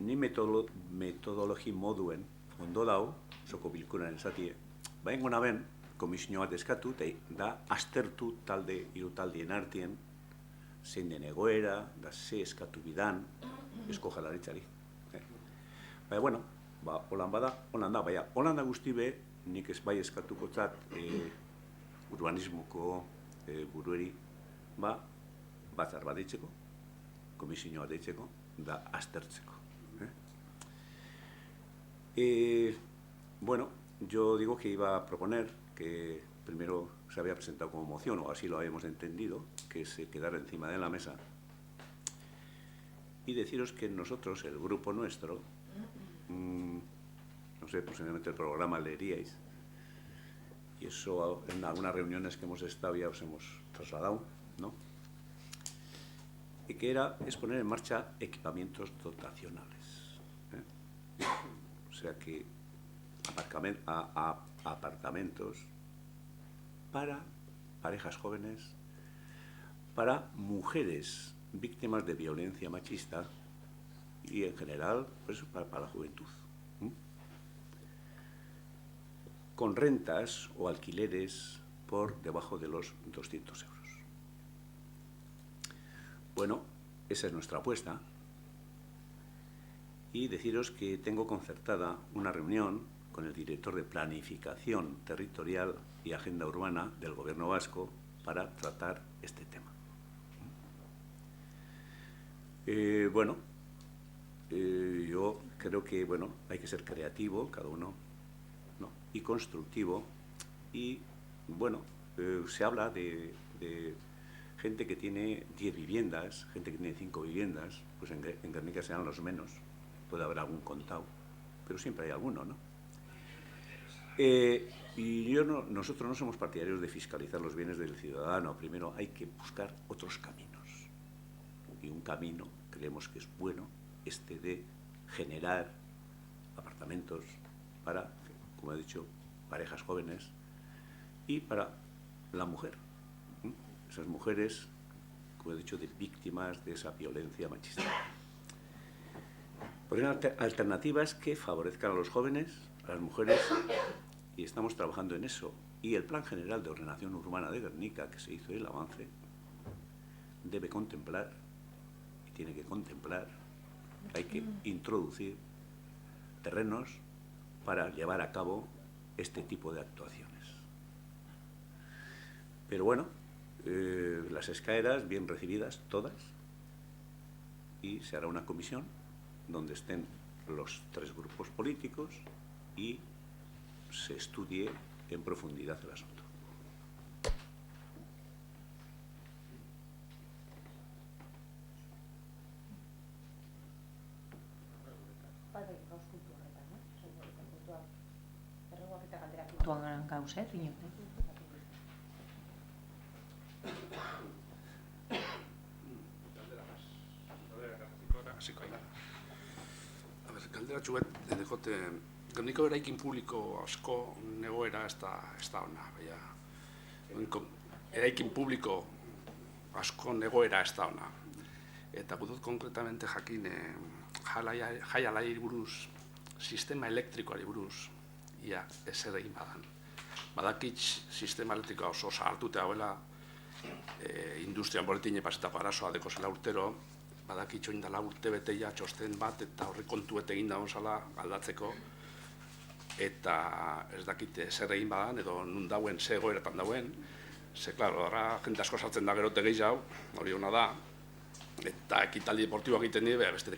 A: Ni metodologi moduen ondo dau, zoko bilkuran esatie, baina gona ben, komisio bat eskatu, da aztertu hiru taldien artien, zein den egoera, da ze eskatu bidan, esko jalaritzari. Baina, bueno, holan bada, holan da, baina, holan da guzti be, nik ez bai eskatuko zat urbanismoko burueri, batzar bat deitzeko, komisio bat deitzeko, da aztertzeko. Bueno, yo digo que iba a proponer que primero se había presentado como moción, o así lo habíamos entendido, que se quedara encima de la mesa, y deciros que nosotros, el grupo nuestro, no sé, posiblemente el programa leeríais, y eso en algunas reuniones que hemos estado ya os hemos trasladado, ¿no? Y que es poner en marcha equipamientos dotacionales. O sea que apartamentos para parejas jóvenes, para mujeres víctimas de violencia machista y en general pues, para la juventud. Con rentas o alquileres por debajo de los 200 euros. Bueno, esa es nuestra apuesta. Y deciros que tengo concertada una reunión con el director de Planificación Territorial y Agenda Urbana del Gobierno vasco para tratar este tema. Bueno, yo creo que hay que ser creativo, cada uno, ¿no? Y constructivo. Y bueno, se habla de gente que tiene 10 viviendas, gente que tiene 5 viviendas, pues en Guernica serán los menos, puede haber algún contado, pero siempre hay alguno, ¿no? Y nosotros no somos partidarios de fiscalizar los bienes del ciudadano, primero hay que buscar otros caminos. Y un camino, creemos que es bueno, de generar apartamentos para, como he dicho, parejas jóvenes y para la mujer. Esas mujeres, como he dicho, de víctimas de esa violencia machista. Poner alternativas que favorezcan a los jóvenes, a las mujeres, y estamos trabajando en eso. Y el Plan General de Ordenación Urbana de Guernica, que se hizo el avance, debe contemplar, y tiene que contemplar, hay que introducir terrenos para llevar a cabo este tipo de actuaciones. Pero bueno, las escaeras bien recibidas, todas, y se hará una comisión donde estén los 3 grupos políticos y se estudie en profundidad el asunto.
J: Galderatxu bat, dekote, Gernikako eraikin publiko asko negoera ez da ona. Eraikin publiko asko negoera ez da ona. Eta gudut konkretamente jakin jai alai buruz, sistema elektrikoari buruz, ia ezer egin badan. Badakit sistema elektrikoa oso zahartuta hauela, industrian boletine pasetako arazoa dekozela urtero, badakitxo indala urte beteia txosten bat eta horri kontu egin dagoen zala aldatzeko eta ez dakite zer egin badan edo nun dauen, ze egoeretan dauen ze, klaro, horra jente asko sartzen da gerote gehiago, hori hona da eta ekitaldi deportiboak egiten dire, beste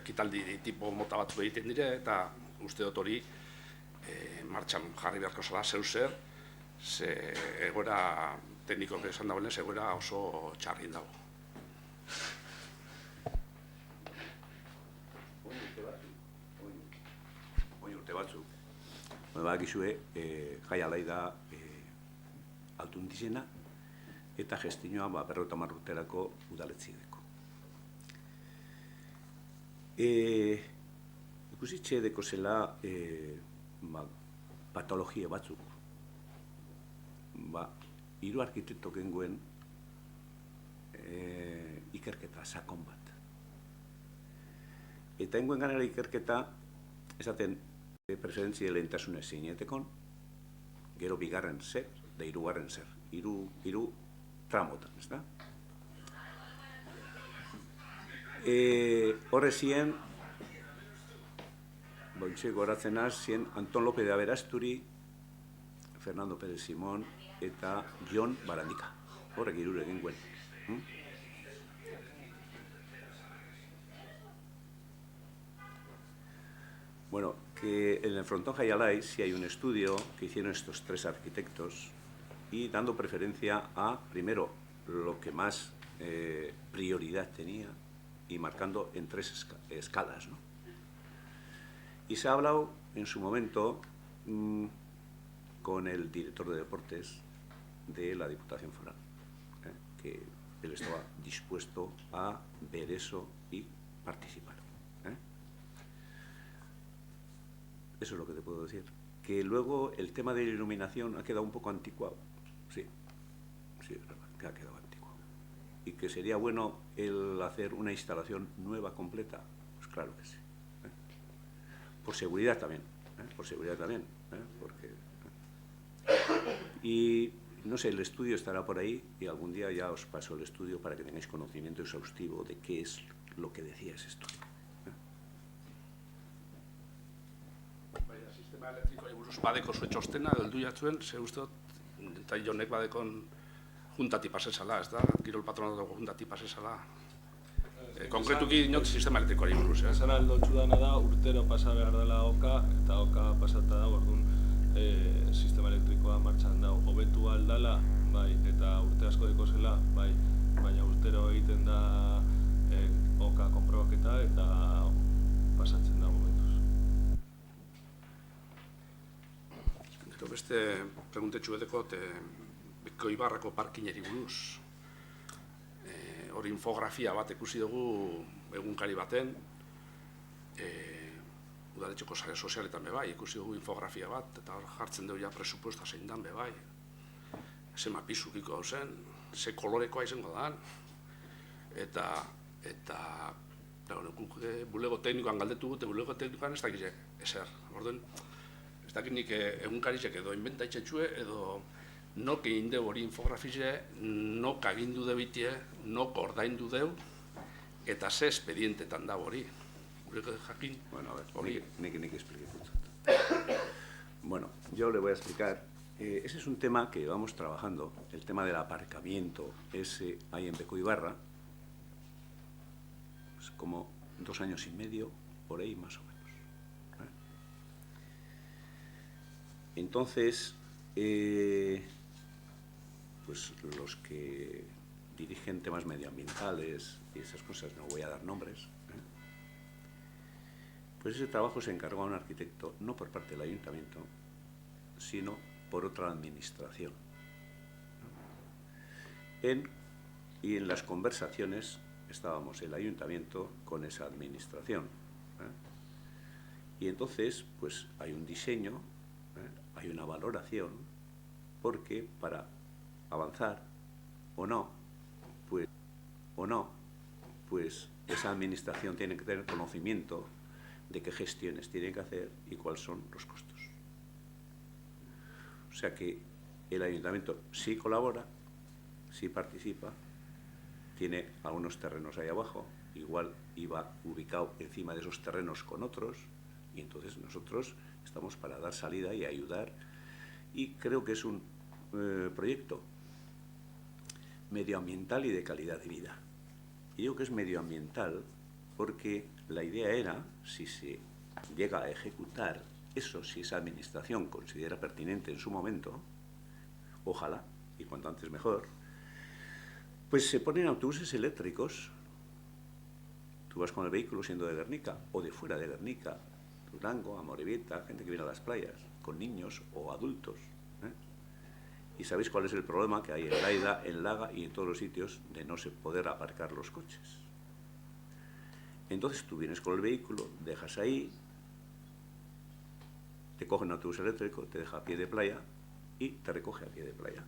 J: ekitaldi tipo mota batzu egiten dire eta uste dut hori martxan jarri beharko zala zeu zer ze egoera teknikoak esan dagoenez, egoera oso txarrin dago.
A: Oin urte batzuk. Badakizue, Jai Alai da altundizena eta gestinoa 50 urterako udaletziedeko. Ikusi txedeko zela patologia batzuk. Hiru arkitekto gengoen ikerketa sakon bat. Eta engoen ganera ikerketa, esaten preferentzia lehentasune zinetekon, gero bigarren zer, da hirugarren zer. Hiru tramotan, ez da? Horre zien, bontxe goratzen az, zien Anton López de Aberasturi, Fernando Pérez Simón eta Jon Barandika. Horrek hirure egin guen. Bueno, que en el frontón Jai Alai sí hay un estudio que hicieron estos 3 arquitectos y dando preferencia a, primero, lo que más prioridad tenía y marcando en 3 escalas, ¿no? Y se ha hablado en su momento con el director de deportes de la Diputación Foral, que él estaba dispuesto a ver eso y participar. Eso es lo que te puedo decir. Que luego el tema de la iluminación ha quedado un poco anticuado. Sí, es verdad, que ha quedado anticuado. Y que sería bueno el hacer una instalación nueva, completa. Pues claro que sí. Por seguridad también. Porque... Y no sé, el estudio estará por ahí y algún día ya os paso el estudio para que tengáis conocimiento exhaustivo de qué es lo que decía ese estudio.
J: Sistema elektrikoari buruz badeko zuen txostena, heldu jatzuen, ze uste dut, eta Jonek badekon juntati pasezala, ez da? Kirol patronatoko juntati pasezala. Konkretuki dinot sistema elektrikoari buruz,
K: Esan aldotxu dana da, urtero pasa behar dela oka, eta oka pasata da, orduan sistema elektrikoa martxan dago. Hobetu aldala, bai, eta urte asko deko zela, bai, baina urtero egiten da oka konprobaketa eta pasatzen da momentuz.
J: Gero beste preguntetxu edeko, Bekoibarrako parkineri buruz. Hori infografia bat ikusi dugu egunkari baten, udaletxeko sare sozialetan bebai, ikusi dugu infografia bat, eta hor jartzen dugu ja presupuesta zein dan bebai. Zema pisukiko hau zen, ze kolorekoa izango dan, eta bulego teknikoan galdetu gute, bulego teknikoan ez dakize ezer. Orduan, ez dakit nik egunkarizek edo inventaitxetxue, edo nok egin deu hori infografize, nok agindu debitie, nok ordaindu deu, eta ze expedientetan da hori. Jakin.
A: Bueno, a ver, nik explique. Bueno, yo le voy a explicar. Ese es un tema que vamos trabajando, el tema del aparcamiento, ese ahí en Becoibarra, pues como 2 años y medio, por ahí más o menos. Entonces, pues los que dirigen temas medioambientales y esas cosas, no voy a dar nombres, pues ese trabajo se encargó a un arquitecto, no por parte del ayuntamiento, sino por otra administración. Y en las conversaciones estábamos el ayuntamiento con esa administración. Y entonces, pues hay un diseño, hay una valoración, porque para avanzar o no, pues esa administración tiene que tener conocimiento de qué gestiones tiene que hacer y cuáles son los costos. O sea que el ayuntamiento sí colabora, sí participa, tiene algunos terrenos ahí abajo, igual iba ubicado encima de esos terrenos con otros, y entonces nosotros estamos para dar salida y ayudar, y creo que es un proyecto medioambiental y de calidad de vida. Y digo que es medioambiental porque la idea era, si se llega a ejecutar eso, si esa administración considera pertinente en su momento, ojalá, y cuanto antes mejor, pues se ponen autobuses eléctricos. Tú vas con el vehículo siendo de Guernica o de fuera de Guernica, Durango, Amorebieta, gente que viene a las playas, con niños o adultos. Y sabéis cuál es el problema que hay en Laida, en Laga y en todos los sitios de no se poder aparcar los coches. Entonces tú vienes con el vehículo, dejas ahí, te coge un autobús eléctrico, te deja a pie de playa y te recoge a pie de playa.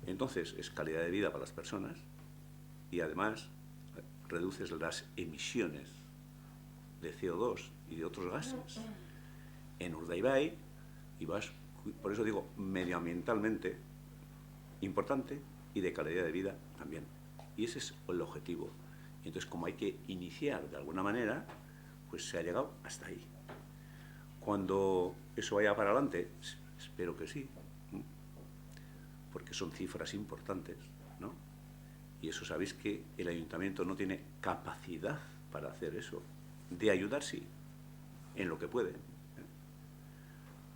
A: Entonces es calidad de vida para las personas y además reduces las emisiones de CO2 y de otros gases en Urdaibai y vas, por eso digo, medioambientalmente importante y de calidad de vida también. Y ese es el objetivo. Y entonces, como hay que iniciar de alguna manera, pues se ha llegado hasta ahí. Cuando eso vaya para adelante, espero que sí, porque son cifras importantes, ¿no? Y eso sabéis que el ayuntamiento no tiene capacidad para hacer eso. De ayudar, sí, en lo que puede.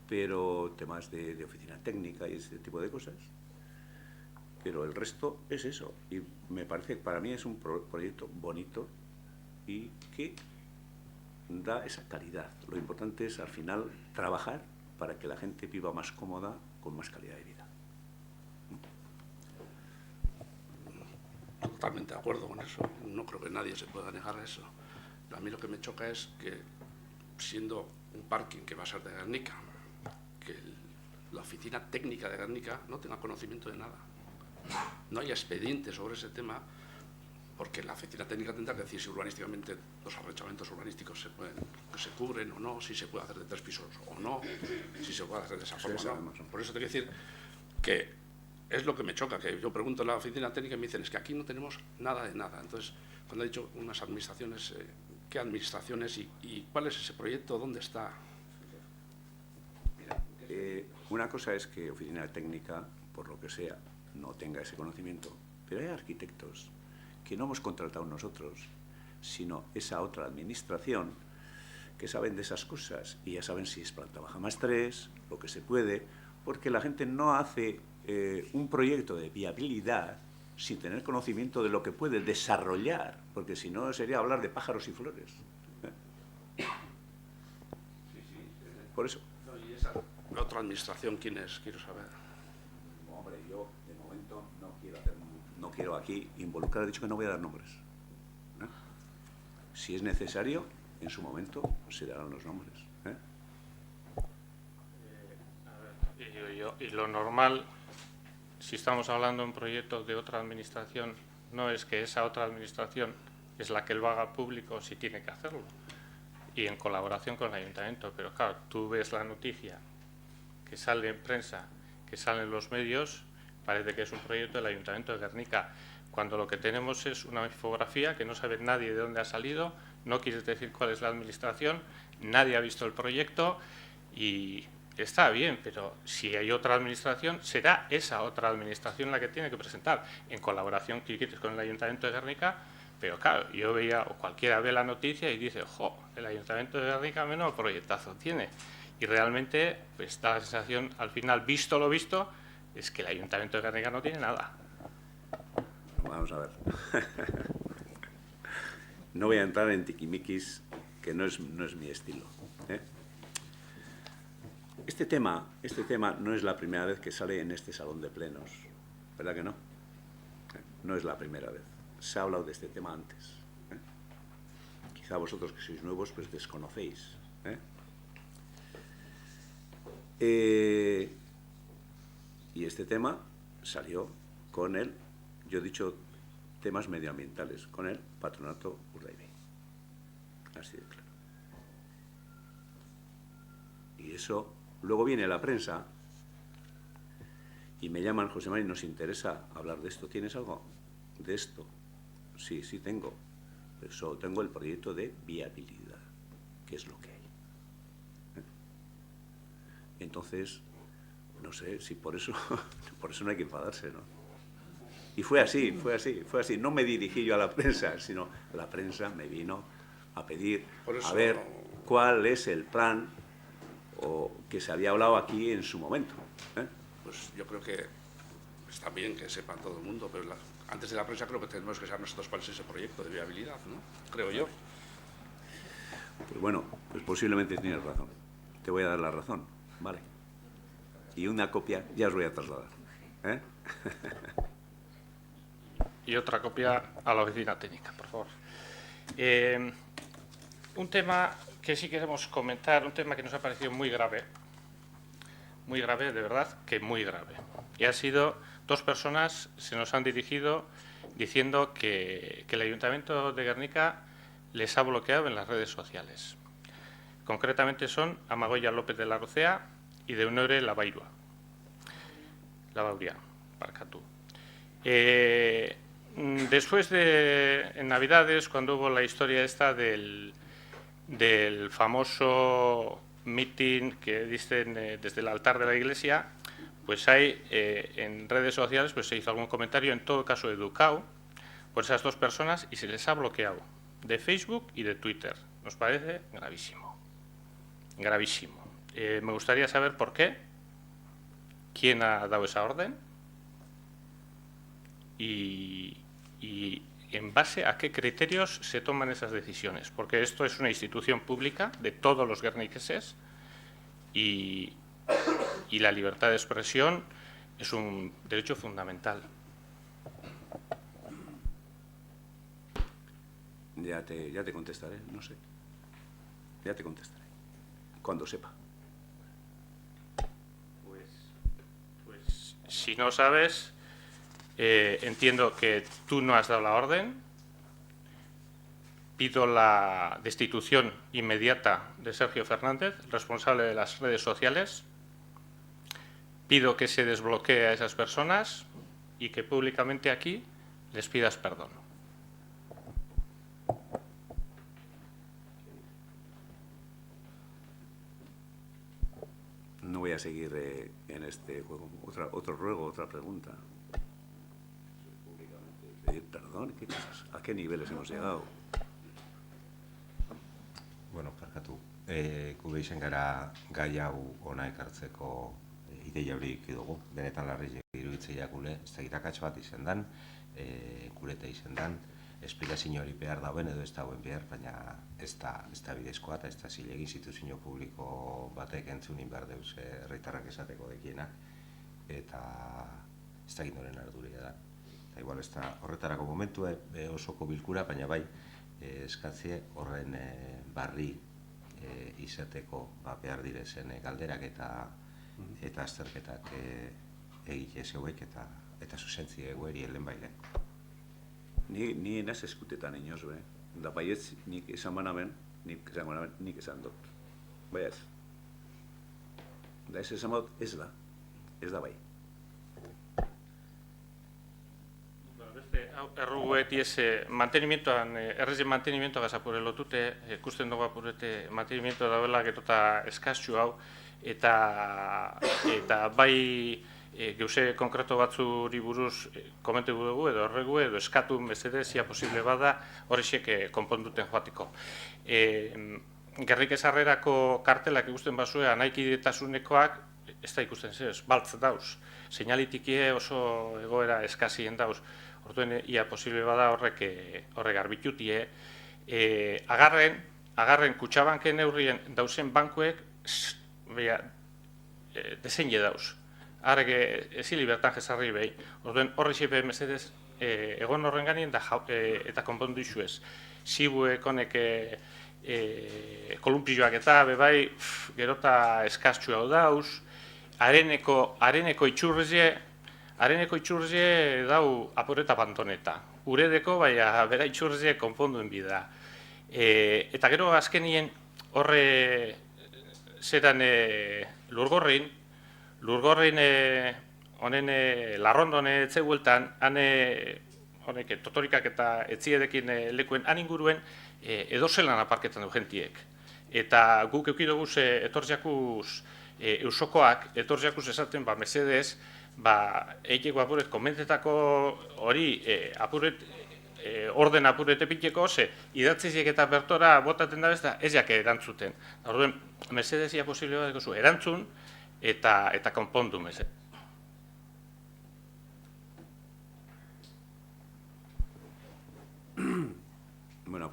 A: Pero temas de oficina técnica y ese tipo de cosas. Pero el resto es eso. Y me parece que para mí es un proyecto bonito y que da esa calidad. Lo importante es, al final, trabajar para que la gente viva más cómoda, con más calidad de vida.
J: Totalmente de acuerdo con eso. No creo que nadie se pueda negar a eso. Pero a mí lo que me choca es que, siendo un parking que va a ser de Guernica, que la oficina técnica de Guernica no tenga conocimiento de nada. No hay expediente sobre ese tema, porque la oficina técnica tendrá que decir si urbanísticamente los arrechamientos urbanísticos se cubren o no, si se puede hacer de 3 pisos o no, si se puede hacer de esa forma o no. Por eso te quiero decir que es lo que me choca, que yo pregunto a la oficina técnica y me dicen, es que aquí no tenemos nada de nada. Entonces, cuando he dicho unas administraciones, ¿qué administraciones y cuál es ese proyecto? ¿Dónde está?
A: Una cosa es que oficina técnica, por lo que sea, no tenga ese conocimiento, pero hay arquitectos que no hemos contratado nosotros, sino esa otra administración que saben de esas cosas y ya saben si es planta baja más 3, lo que se puede, porque la gente no hace un proyecto de viabilidad sin tener conocimiento de lo que puede desarrollar, porque si no sería hablar de pájaros y flores. Por eso.
J: ¿La otra administración quién es? Quiero saber.
A: Hombre, yo de momento no quiero aquí involucrar, he dicho que no voy a dar nombres. Si es necesario, en su momento se darán los nombres.
H: Y lo normal, si estamos hablando de un proyecto de otra administración, no es que esa otra administración es la que lo haga público si tiene que hacerlo, y en colaboración con el ayuntamiento. Pero claro, tú ves la noticia que sale en prensa, que sale en los medios, parece que es un proyecto del Ayuntamiento de Guernica, cuando lo que tenemos es una infografía que no sabe nadie de dónde ha salido, no quieres decir cuál es la administración, nadie ha visto el proyecto y está bien, pero si hay otra administración, será esa otra administración la que tiene que presentar, en colaboración con el Ayuntamiento de Guernica. Pero claro, yo veía, o cualquiera ve la noticia y dice, jo, el Ayuntamiento de Guernica menos proyectazo tiene. Y realmente, pues da la sensación, al final, visto lo visto, es que el Ayuntamiento de Guernica no tiene nada.
A: Vamos a ver. No voy a entrar en tiquimiquis, que no es mi estilo. Este tema no es la primera vez que sale en este salón de plenos, ¿verdad que no? No es la primera vez. Se ha hablado de este tema antes. Quizá vosotros que sois nuevos, pues desconocéis. Y este tema salió con yo he dicho temas medioambientales, con el Patronato Urdaibai. Así de claro. Y eso, luego viene la prensa y me llaman, José Mari, nos interesa hablar de esto. ¿Tienes algo de esto? Sí, sí tengo. Pero solo tengo el proyecto de viabilidad, que es lo que hay. Entonces, no sé si por eso no hay que enfadarse, ¿no? Y fue así. No me dirigí yo a la prensa, sino la prensa me vino a pedir a ver cuál es el plan que se había hablado aquí en su momento.
J: pues yo creo que está bien que sepan todo el mundo, pero antes de la prensa creo que tenemos que saber nosotros cuál es ese proyecto de viabilidad, ¿no? Creo yo.
A: Pues bueno, pues posiblemente tienes razón. Te voy a dar la razón, ¿vale? Y una copia ya os voy a trasladar, ¿eh?
H: Y otra copia a la oficina técnica, por favor. Un tema que sí queremos comentar, un tema que nos ha parecido muy grave, de verdad, que muy grave. Y ha sido, dos personas se nos han dirigido diciendo que el Ayuntamiento de Guernica les ha bloqueado en las redes sociales. Concretamente son Amagoya López de la Rocea y de Deunore Labauria, Barkatu. Después en Navidades, cuando hubo la historia esta del famoso meeting que dicen desde el altar de la iglesia, pues hay en redes sociales pues se hizo algún comentario, en todo caso educado, por esas dos personas y se les ha bloqueado de Facebook y de Twitter. Nos parece gravísimo, gravísimo. Me gustaría saber por qué, quién ha dado esa orden y en base a qué criterios se toman esas decisiones, porque esto es una institución pública de todos los guerniqueses y la libertad de expresión es un derecho fundamental.
A: Ya te contestaré, no sé. Ya te contestaré, cuando sepa.
H: Pues si no sabes, entiendo que tú no has dado la orden. Pido la destitución inmediata de Sergio Fernández, responsable de las redes sociales. Pido que se desbloquee a esas personas y que públicamente aquí les pidas perdón.
A: No voy a seguir en este juego. Otro ruego, otra pregunta. Pedir perdón, ¿qué cosas? ¿A qué niveles hemos llegado?
C: Bueno, barkatu. Gu izan gara gai hau ona ekartzeko ideia hori dugu. Benetan larri iruditzea gule, ez da irakatz bat izan dan, gureta izan dan, esplikazio hori behar dauen edo ez dauen behar, baina ez da bidezkoa eta ez da zilegi instituzio publiko batek entzunin behar deuz herritarrak esateko dekiena, eta ez da gindoren arduria da. Eta igual ez da horretarako momentu osoko bilkura, baina bai eskatzie horren barri izateko behar direzen galderak eta azterketak egite zeuek eta zuzentzi egoeri helen bailen.
A: Ni enaz eskutetan inoz, da baietz nik esan banamen, nik esan dut. Bai ez. Da ez esan dut ez da bai.
H: Erruguet mantenimientoan, errezen mantenimientoa apurelotute, ikusten dugu apurete mantenimientoa dauela getota eskaztxu hau, eta bai geuse konkreto batzuri buruz komentu dugu edo horregu edo eskatu mesedez ia posible bada horrexek konponduten joateko. Gerrik ezarrerako kartelak ikusten bazue anaikidetasunekoak ez da ikusten zez, baltz dauz. Seinalitikie oso egoera eskazien dauz. Orduen ia posible bada horrek garbitutie. Agarren kutxabanken neurrien dauzen bankuek deseine dauz. Arrek ezi libertan jesarri behi. Orduen horri xepe mesedez egon horren ganien eta konpondu izuez. Zibuek honek kolumpioak eta bebai gerota eskaztxu hau dauz. Areneko itxurrizie dau apureta pantoneta. Uredeko baina bera itxurrizie konponduen bida. Eta gero azkenien horre zeran lurgorrin honen larrondon etzegueltan, honek totorikak eta etziedekin lekuen inguruen edozelan aparketan du jentiek. Eta guk eukidoguz etorziakuz eusokoak, etorziakuz esaten mesedez, eiteko apuret konbentetako hori apuret orden apuret epiteko, idatziziek eta bertora botaten da ez jake erantzuten. Orduen, mesedezia posible bat ekozu erantzun eta konpondu mesedez.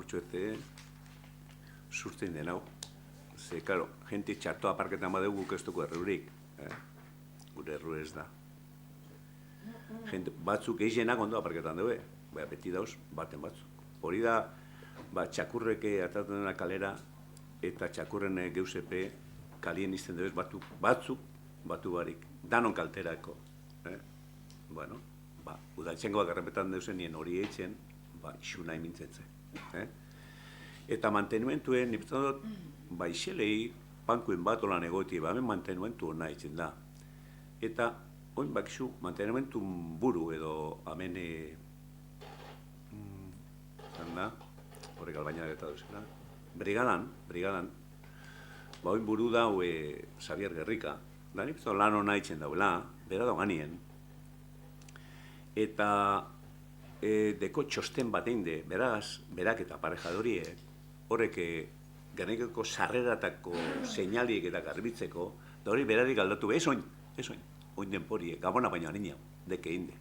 A: martxoete surtzen den hau. Ze, karo, jente txarto aparketan badegu guk ez dugu errurik. Gure erru ez da. Jente batzuk gehienak ondo aparketan dugu. Beti dauz, baten batzuk. Hori da, txakurreke atatzen dena kalera, eta txakurren geusepe kalien izten dugu batzuk batu barik. Danon kalterako. Bueno, udaltxengoak errepetan duzen nien hori eitzen, isuna imintzetze. Eta mantenumentuen, nipizan dut, iselei bankuen bat olan egoti, hemen mantenumentu hona eitzen da. Eta, oin bakizu, mantenumentun buru edo hemen da, horrek albaina eta duzela, brigadan, oin buru dau Xavier Gerrika, da nipizan lan hona eitzen dauela, bera dauganien, eta deko txosten bat einde, beraz, berak eta parejadoriek, horrek Gernikako sarreratako seinaliek eta garbitzeko, da hori berarik aldatu, ez oin denporie, gabona baino harina, deke inde.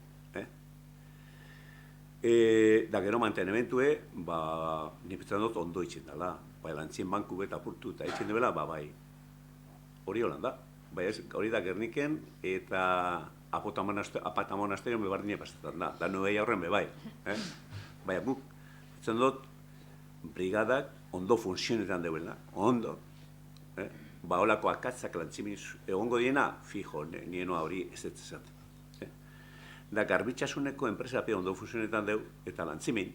A: Da gero mantenementue, nipitzen dut ondo itxen dela, lantzien banku eta apurtu eta itxen duela, hori holan da. Hori da Gerniken eta Apata monasterio bebardine pasetan da, da nuei aurren bebai. Baina guk, itzen dut, brigadak ondo funtzionetan deuela, ondo. Holako akatzak lantzimin egongo diena, fijo, nienoa hori ez etzat. Da garbitxasuneko enpresa ondo funtzionetan deu, eta lantzimin,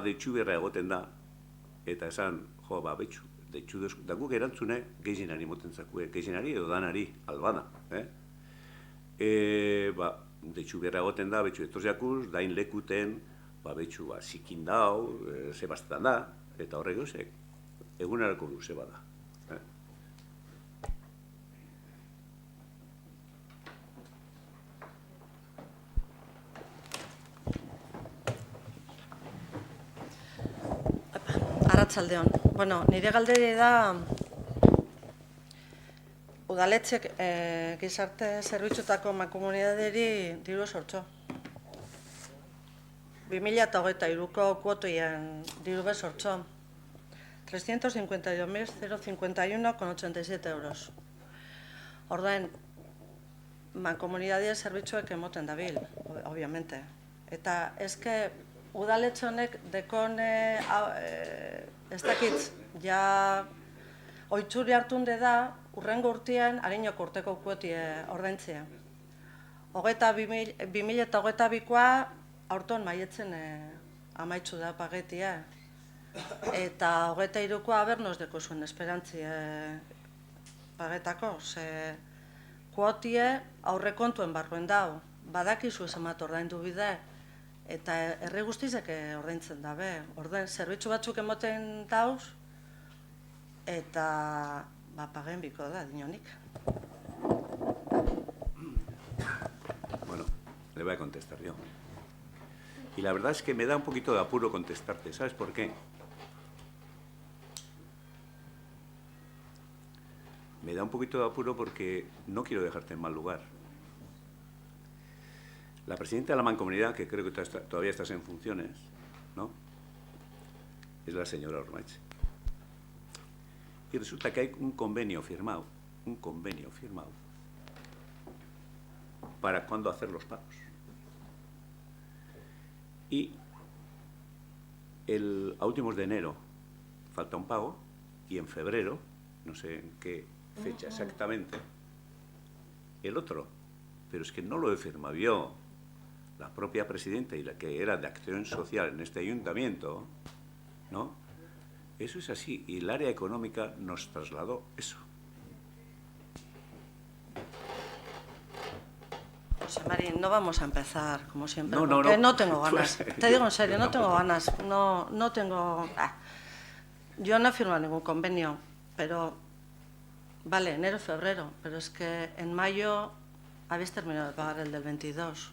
A: deitxu berra egoten da, eta esan, betxu, deitxu dezku, da guk erantzune gehienari moten zakue, gehienari edo danari, albana. Deitxu berra egoten da, betxu etorziakuz, dain lekuten, betxu zikin dau, zebaztetan da, eta horrek eusek, egunerako luze bada.
D: Arratsaldeon. Bueno, nire galdere da udaletxek gizarte zerbitzutako mankomunidaderi diru sortxo. 2023ko kuotoien diru sortxo. 352.051,87 euros. Orduan, mankomunidadien zerbitzuek emoten dabil, obviamente. Eta eske udaletxe honek dekon, ez dakitz, ja oitzuri hartunde da, urrengo urtean harinoko urteko kuotie ordaintzea. 2022koa aurton maietzen amaitzu da pagetia. Eta 23koa abernoz deko zuen esperantzi pagetako, ze kuotie aurrekontuen barruen dau, badakizu esamat ordaindu bide, eta herri guztizek ordaintzen dabe. Ordain, zerbitzu batzuk emoten dauz, eta paguen biko da, dinonik.
A: Bueno, le voy a contestar yo. Y la verdad es que me da un poquito de apuro contestarte, ¿sabes por qué? Me da un poquito de apuro porque no quiero dejarte en mal lugar. La presidenta de la Mancomunidad, que creo que todavía estás en funciones, ¿no? Es la señora Ormache. Y resulta que hay un convenio firmado, para cuándo hacer los pagos. Y a últimos de enero falta un pago y en febrero, no sé en qué fecha exactamente, el otro. Pero es que no lo he firmado yo. La propia presidenta y la que era de Acción Social en este ayuntamiento, ¿no? Eso es así, y el área económica nos trasladó eso.
D: José Marín, no vamos a empezar, como siempre,
A: No,
D: porque
A: no.
D: no tengo ganas. Te digo en serio, no tengo ganas. No tengo... Yo no he firmado ningún convenio, pero... Vale, enero, febrero, pero es que en mayo habéis terminado de pagar el del 22.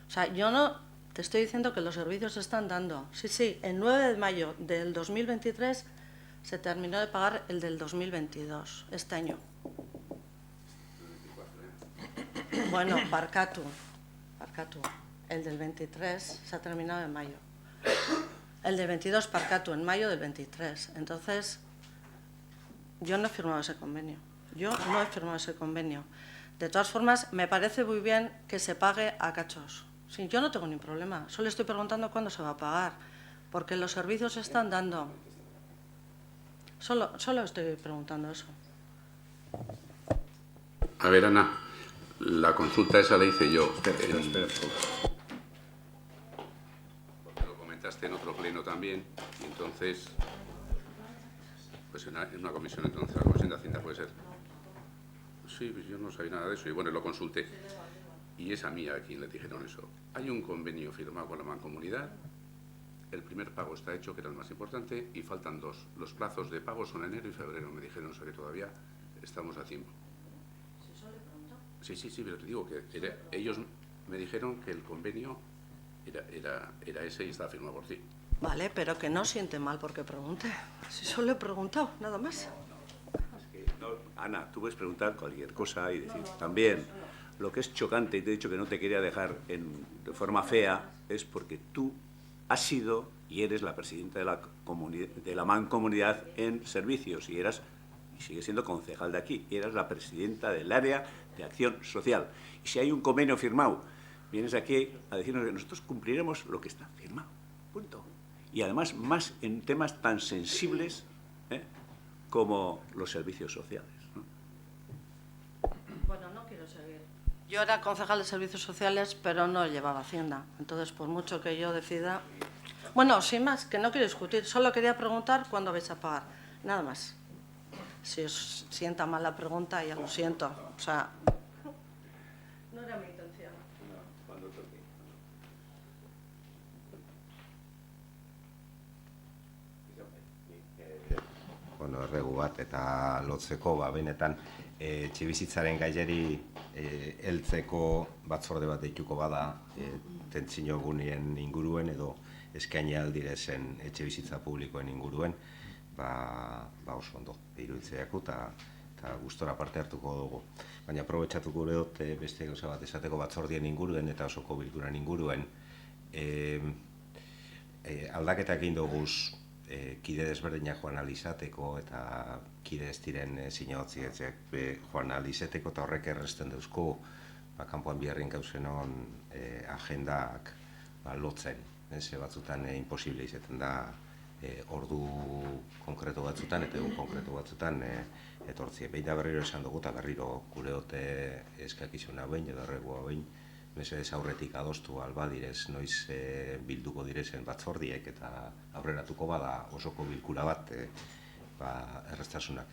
D: O sea, yo no te estoy diciendo que los servicios se están dando. Sí, el 9 de mayo del 2023 se terminó de pagar el del 2022, este año. Bueno, Barkatu. El del 23 se ha terminado en mayo. El de 22 parcatu, en mayo del 23. Entonces, yo no he firmado ese convenio. De todas formas, me parece muy bien que se pague a cachos. Sí, yo no tengo ningún problema. Solo estoy preguntando cuándo se va a pagar, porque los servicios se están dando. Solo estoy preguntando eso.
J: A ver, Ana, la consulta esa la hice yo.
A: Espera.
J: Porque lo comentaste en otro pleno también, y entonces, pues en una comisión, entonces la comisión de Hacienda puede ser. Sí, pues yo no sabía nada de eso, y bueno, lo consulté. Y es a mí a quien le dijeron eso. Hay un convenio firmado con la Mancomunidad, el primer pago está hecho, que era el más importante, y faltan 2. Los plazos de pago son enero y febrero, me dijeron, o sea que todavía estamos a tiempo. Sí, pero te digo que ellos me dijeron que el convenio era ese y estaba firmado por ti.
D: Vale, pero que no siente mal porque pregunte. Si solo he preguntado, nada más.
A: Ana, tú puedes preguntar cualquier cosa y decir también. Lo que es chocante, y te he dicho que no te quería dejar de forma fea, es porque tú has sido y eres la presidenta de la Mancomunidad en servicios y sigues siendo concejal de aquí, y eras la presidenta del área de acción social. Y si hay un convenio firmado, vienes aquí a decirnos que nosotros cumpliremos lo que está firmado. Punto. Y además, más en temas tan sensibles como los servicios sociales.
D: Bueno, no quiero seguir. Yo era concejal de servicios sociales, pero no llevaba Hacienda. Entonces, por mucho que yo decida... Bueno, sin más, que no quiero discutir. Solo quería preguntar cuándo vais a pagar. Nada más. Si os sienta mal la pregunta, ya lo siento. O sea... No era mi intención.
A: Cuando toque.
C: Bueno, erregu bat eta lotzeko, benetan, etxebizitzaren gaiari heltzeko batzorde bat deituko bada, tentsio gunien inguruen edo eskaini aldirezen etxebizitza publikoen inguruen, oso ondo, iruditzeako eta gustora parte hartuko dugu. Baina aprobetxatuko gure dut beste gauza bat esateko batzordien inguruen eta osoko bilkuran inguruen. Aldaketak egin duguz kide desberdinak joan alizateko eta kide ez diren zinegotzietzeak joan alizeteko eta horrek erresten duzku kanpoan biharrin gauzenon agendak lotzen. Batzutan imposible izaten da ordu konkretu batzutan eta egun konkretu batzutan etortzien. Behin da berriro esan dugu eta berriro gure ote eskakizuna behin edo erregua behin mesedez aurretik adostu albadirez noiz bilduko direzen batzordiek eta aurreratuko bada osoko bilkura bat erreztasunak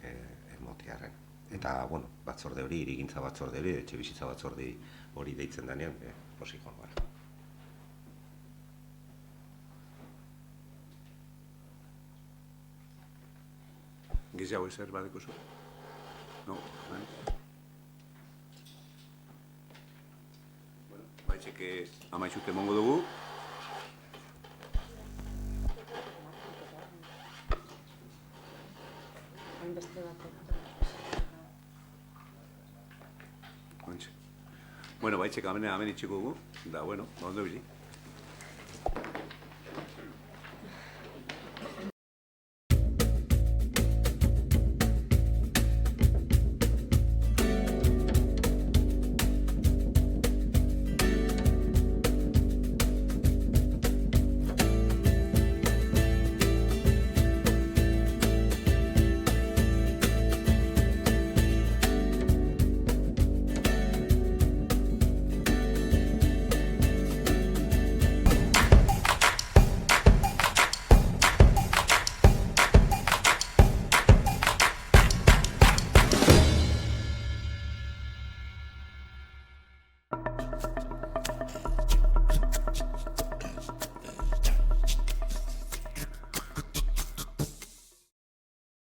C: emotearen. Eta, bueno, batzorde hori, hirigintza batzorde hori, etxebizitza batzorde hori deitzen denean, posik joan gara.
A: Gehiago ezer badeko zu? No, baitxeke amaizute mongo dugu. Bueno, baitxeke hemen itxiko dugu, da, bueno, ondo bili.